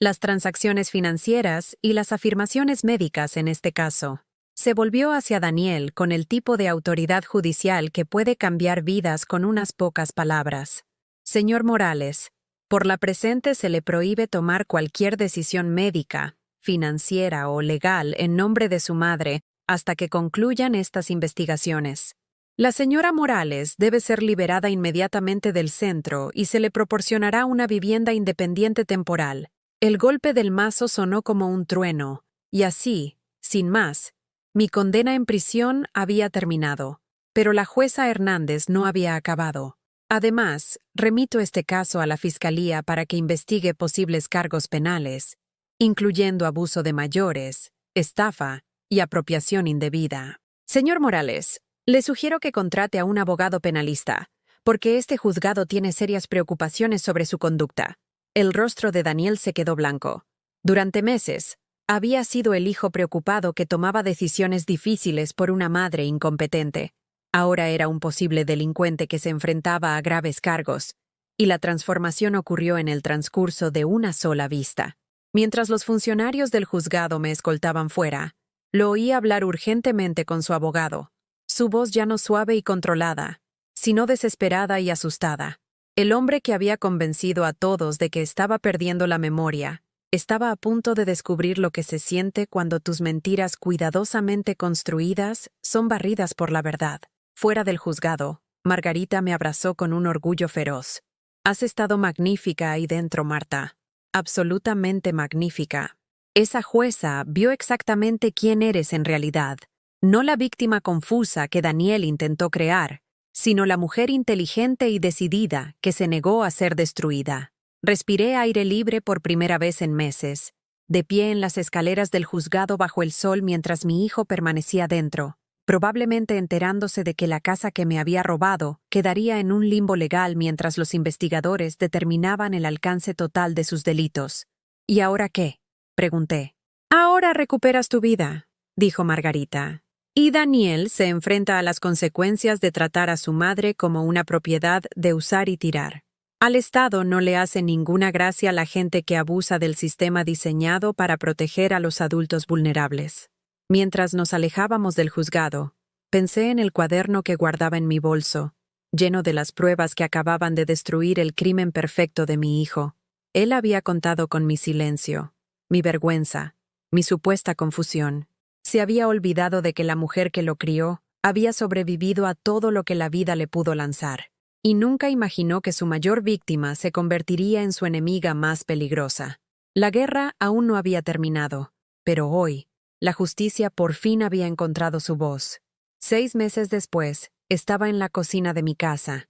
las transacciones financieras y las afirmaciones médicas en este caso». Se volvió hacia Daniel con el tipo de autoridad judicial que puede cambiar vidas con unas pocas palabras. «Señor Morales, por la presente se le prohíbe tomar cualquier decisión médica, financiera o legal en nombre de su madre hasta que concluyan estas investigaciones. La señora Morales debe ser liberada inmediatamente del centro y se le proporcionará una vivienda independiente temporal». El golpe del mazo sonó como un trueno, y así, sin más, mi condena en prisión había terminado, pero la jueza Hernández no había acabado. «Además, remito este caso a la Fiscalía para que investigue posibles cargos penales, incluyendo abuso de mayores, estafa y apropiación indebida. Señor Morales, le sugiero que contrate a un abogado penalista, porque este juzgado tiene serias preocupaciones sobre su conducta». El rostro de Daniel se quedó blanco. Durante meses, había sido el hijo preocupado que tomaba decisiones difíciles por una madre incompetente. Ahora era un posible delincuente que se enfrentaba a graves cargos, y la transformación ocurrió en el transcurso de una sola vista. Mientras los funcionarios del juzgado me escoltaban fuera, lo oí hablar urgentemente con su abogado, su voz ya no suave y controlada, sino desesperada y asustada. El hombre que había convencido a todos de que estaba perdiendo la memoria, estaba a punto de descubrir lo que se siente cuando tus mentiras cuidadosamente construidas son barridas por la verdad. Fuera del juzgado, Margarita me abrazó con un orgullo feroz. «Has estado magnífica ahí dentro, Marta. Absolutamente magnífica. Esa jueza vio exactamente quién eres en realidad, no la víctima confusa que Daniel intentó crear, sino la mujer inteligente y decidida que se negó a ser destruida». Respiré aire libre por primera vez en meses, de pie en las escaleras del juzgado bajo el sol mientras mi hijo permanecía dentro, probablemente enterándose de que la casa que me había robado quedaría en un limbo legal mientras los investigadores determinaban el alcance total de sus delitos. «¿Y ahora qué?», pregunté. «Ahora recuperas tu vida», dijo Margarita. «Y Daniel se enfrenta a las consecuencias de tratar a su madre como una propiedad de usar y tirar. Al Estado no le hace ninguna gracia la gente que abusa del sistema diseñado para proteger a los adultos vulnerables». Mientras nos alejábamos del juzgado, pensé en el cuaderno que guardaba en mi bolso, lleno de las pruebas que acababan de destruir el crimen perfecto de mi hijo. Él había contado con mi silencio, mi vergüenza, mi supuesta confusión. Se había olvidado de que la mujer que lo crió había sobrevivido a todo lo que la vida le pudo lanzar, y nunca imaginó que su mayor víctima se convertiría en su enemiga más peligrosa. La guerra aún no había terminado, pero hoy, la justicia por fin había encontrado su voz. 6 meses después, estaba en la cocina de mi casa,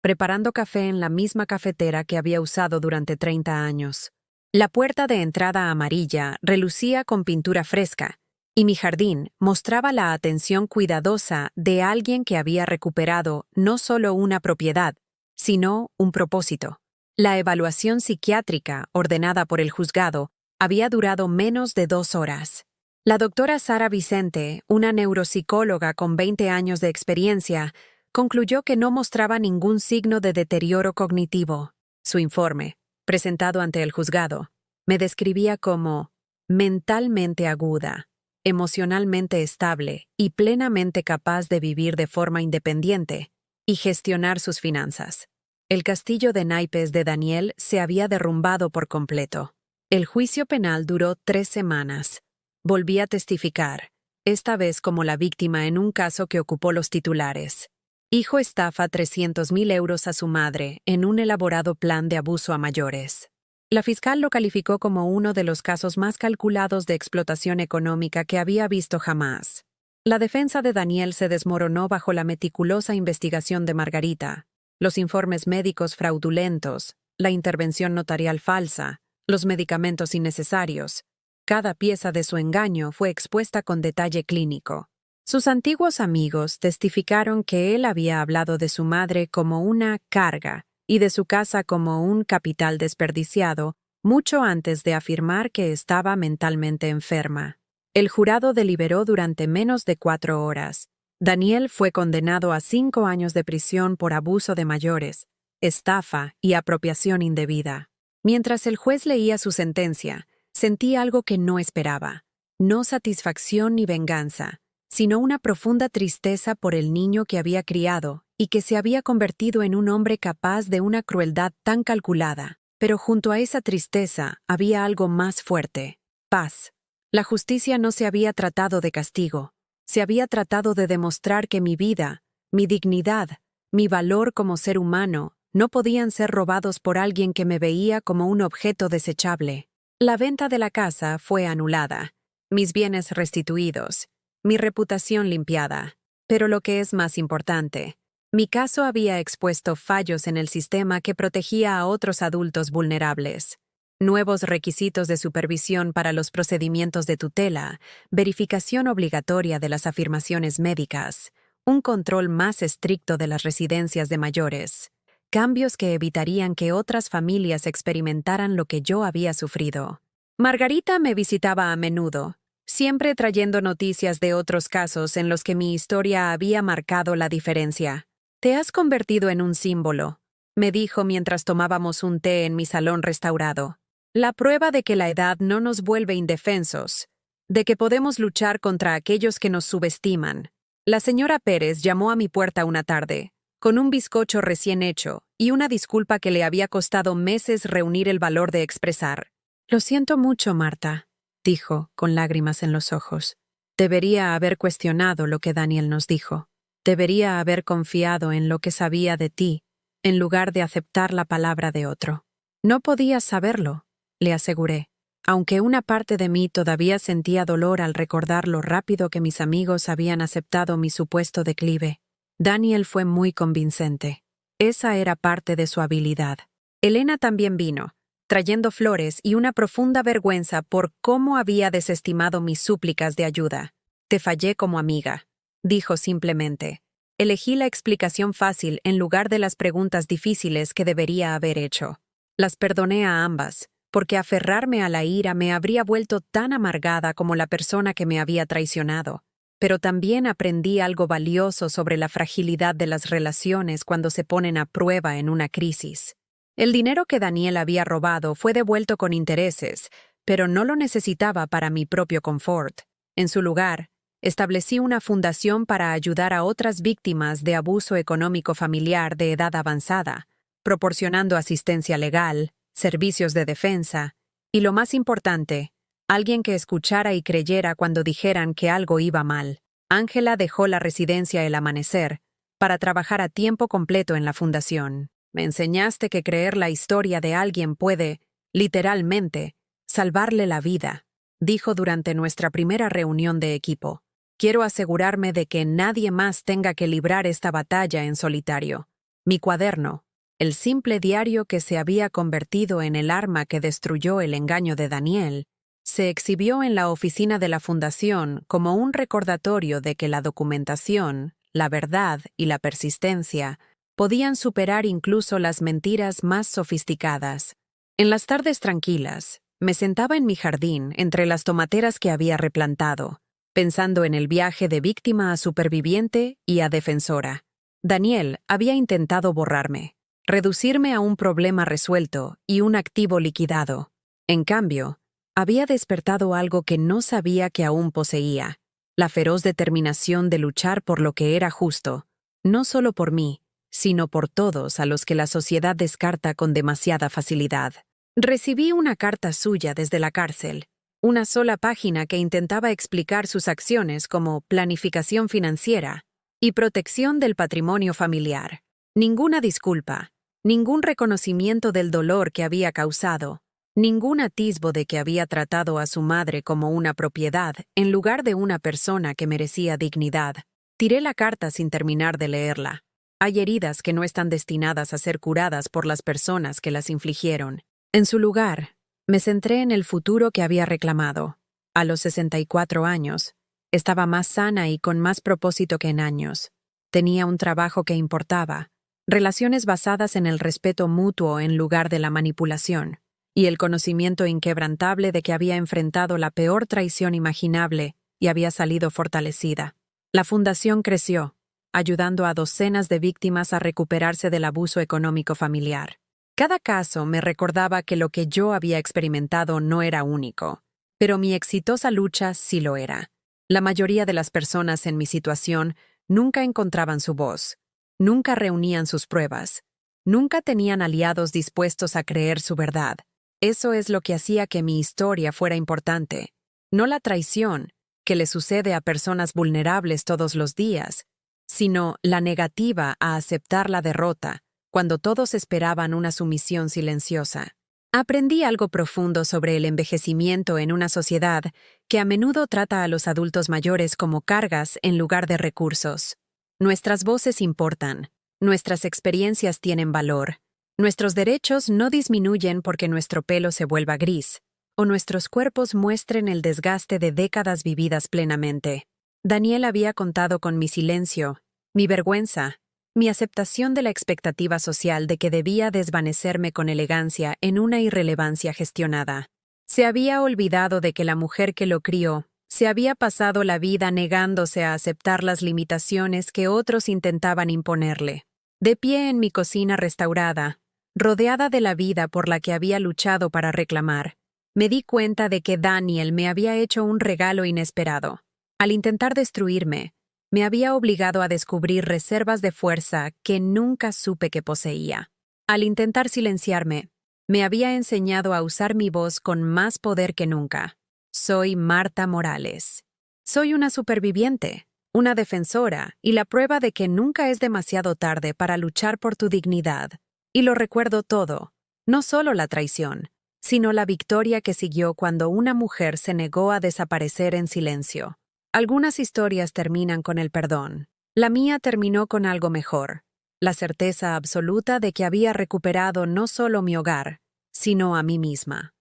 preparando café en la misma cafetera que había usado durante 30 años. La puerta de entrada amarilla relucía con pintura fresca, y mi jardín mostraba la atención cuidadosa de alguien que había recuperado no solo una propiedad, sino un propósito. La evaluación psiquiátrica ordenada por el juzgado había durado menos de 2 horas. La doctora Sara Vicente, una neuropsicóloga con 20 años de experiencia, concluyó que no mostraba ningún signo de deterioro cognitivo. Su informe, presentado ante el juzgado, me describía como mentalmente aguda, emocionalmente estable y plenamente capaz de vivir de forma independiente y gestionar sus finanzas. El castillo de naipes de Daniel se había derrumbado por completo. El juicio penal duró 3 semanas. Volví a testificar, esta vez como la víctima en un caso que ocupó los titulares. Hijo estafa 300.000 euros a su madre en un elaborado plan de abuso a mayores. La fiscal lo calificó como uno de los casos más calculados de explotación económica que había visto jamás. La defensa de Daniel se desmoronó bajo la meticulosa investigación de Margarita, los informes médicos fraudulentos, la intervención notarial falsa, los medicamentos innecesarios. Cada pieza de su engaño fue expuesta con detalle clínico. Sus antiguos amigos testificaron que él había hablado de su madre como una carga y de su casa como un capital desperdiciado, mucho antes de afirmar que estaba mentalmente enferma. El jurado deliberó durante menos de 4 horas. Daniel fue condenado a 5 años de prisión por abuso de mayores, estafa y apropiación indebida. Mientras el juez leía su sentencia, sentí algo que no esperaba. No satisfacción ni venganza, sino una profunda tristeza por el niño que había criado y que se había convertido en un hombre capaz de una crueldad tan calculada. Pero junto a esa tristeza había algo más fuerte: paz. La justicia no se había tratado de castigo, se había tratado de demostrar que mi vida, mi dignidad, mi valor como ser humano, no podían ser robados por alguien que me veía como un objeto desechable. La venta de la casa fue anulada, mis bienes restituidos, mi reputación limpiada. Pero lo que es más importante, mi caso había expuesto fallos en el sistema que protegía a otros adultos vulnerables. Nuevos requisitos de supervisión para los procedimientos de tutela, verificación obligatoria de las afirmaciones médicas, un control más estricto de las residencias de mayores, cambios que evitarían que otras familias experimentaran lo que yo había sufrido. Margarita me visitaba a menudo, siempre trayendo noticias de otros casos en los que mi historia había marcado la diferencia. «Te has convertido en un símbolo», me dijo mientras tomábamos un té en mi salón restaurado. «La prueba de que la edad no nos vuelve indefensos, de que podemos luchar contra aquellos que nos subestiman». La señora Pérez llamó a mi puerta una tarde, con un bizcocho recién hecho y una disculpa que le había costado meses reunir el valor de expresar. «Lo siento mucho, Marta», dijo, con lágrimas en los ojos. «Debería haber cuestionado lo que Daniel nos dijo. Debería haber confiado en lo que sabía de ti, en lugar de aceptar la palabra de otro». «No podías saberlo», le aseguré, aunque una parte de mí todavía sentía dolor al recordar lo rápido que mis amigos habían aceptado mi supuesto declive. Daniel fue muy convincente. Esa era parte de su habilidad. Elena también vino, trayendo flores y una profunda vergüenza por cómo había desestimado mis súplicas de ayuda. «Te fallé como amiga», dijo simplemente. Elegí la explicación fácil en lugar de las preguntas difíciles que debería haber hecho. Las perdoné a ambas, porque aferrarme a la ira me habría vuelto tan amargada como la persona que me había traicionado. Pero también aprendí algo valioso sobre la fragilidad de las relaciones cuando se ponen a prueba en una crisis. El dinero que Daniel había robado fue devuelto con intereses, pero no lo necesitaba para mi propio confort. En su lugar, establecí una fundación para ayudar a otras víctimas de abuso económico familiar de edad avanzada, proporcionando asistencia legal, servicios de defensa y, lo más importante, alguien que escuchara y creyera cuando dijeran que algo iba mal. Ángela dejó la residencia El Amanecer para trabajar a tiempo completo en la fundación. «Me enseñaste que creer la historia de alguien puede, literalmente, salvarle la vida», dijo durante nuestra primera reunión de equipo. «Quiero asegurarme de que nadie más tenga que librar esta batalla en solitario». Mi cuaderno, el simple diario que se había convertido en el arma que destruyó el engaño de Daniel, se exhibió en la oficina de la fundación como un recordatorio de que la documentación, la verdad y la persistencia podían superar incluso las mentiras más sofisticadas. En las tardes tranquilas, me sentaba en mi jardín entre las tomateras que había replantado, pensando en el viaje de víctima a superviviente y a defensora. Daniel había intentado borrarme, reducirme a un problema resuelto y un activo liquidado. En cambio, había despertado algo que no sabía que aún poseía, la feroz determinación de luchar por lo que era justo, no solo por mí, sino por todos a los que la sociedad descarta con demasiada facilidad. Recibí una carta suya desde la cárcel, una sola página que intentaba explicar sus acciones como planificación financiera y protección del patrimonio familiar. Ninguna disculpa, ningún reconocimiento del dolor que había causado, ningún atisbo de que había tratado a su madre como una propiedad en lugar de una persona que merecía dignidad. Tiré la carta sin terminar de leerla. Hay heridas que no están destinadas a ser curadas por las personas que las infligieron. En su lugar, me centré en el futuro que había reclamado. A los 64 años, estaba más sana y con más propósito que en años. Tenía un trabajo que importaba, relaciones basadas en el respeto mutuo en lugar de la manipulación, y el conocimiento inquebrantable de que había enfrentado la peor traición imaginable y había salido fortalecida. La fundación creció, ayudando a docenas de víctimas a recuperarse del abuso económico familiar. Cada caso me recordaba que lo que yo había experimentado no era único, pero mi exitosa lucha sí lo era. La mayoría de las personas en mi situación nunca encontraban su voz, nunca reunían sus pruebas, nunca tenían aliados dispuestos a creer su verdad. Eso es lo que hacía que mi historia fuera importante, no la traición que le sucede a personas vulnerables todos los días, sino la negativa a aceptar la derrota cuando todos esperaban una sumisión silenciosa. Aprendí algo profundo sobre el envejecimiento en una sociedad que a menudo trata a los adultos mayores como cargas en lugar de recursos. Nuestras voces importan, nuestras experiencias tienen valor, nuestros derechos no disminuyen porque nuestro pelo se vuelva gris, o nuestros cuerpos muestren el desgaste de décadas vividas plenamente. Daniel había contado con mi silencio, mi vergüenza, mi aceptación de la expectativa social de que debía desvanecerme con elegancia en una irrelevancia gestionada. Se había olvidado de que la mujer que lo crió se había pasado la vida negándose a aceptar las limitaciones que otros intentaban imponerle. De pie en mi cocina restaurada, rodeada de la vida por la que había luchado para reclamar, me di cuenta de que Daniel me había hecho un regalo inesperado. Al intentar destruirme, me había obligado a descubrir reservas de fuerza que nunca supe que poseía. Al intentar silenciarme, me había enseñado a usar mi voz con más poder que nunca. Soy Marta Morales. Soy una superviviente, una defensora y la prueba de que nunca es demasiado tarde para luchar por tu dignidad. Y lo recuerdo todo, no solo la traición, sino la victoria que siguió cuando una mujer se negó a desaparecer en silencio. Algunas historias terminan con el perdón. La mía terminó con algo mejor, la certeza absoluta de que había recuperado no solo mi hogar, sino a mí misma.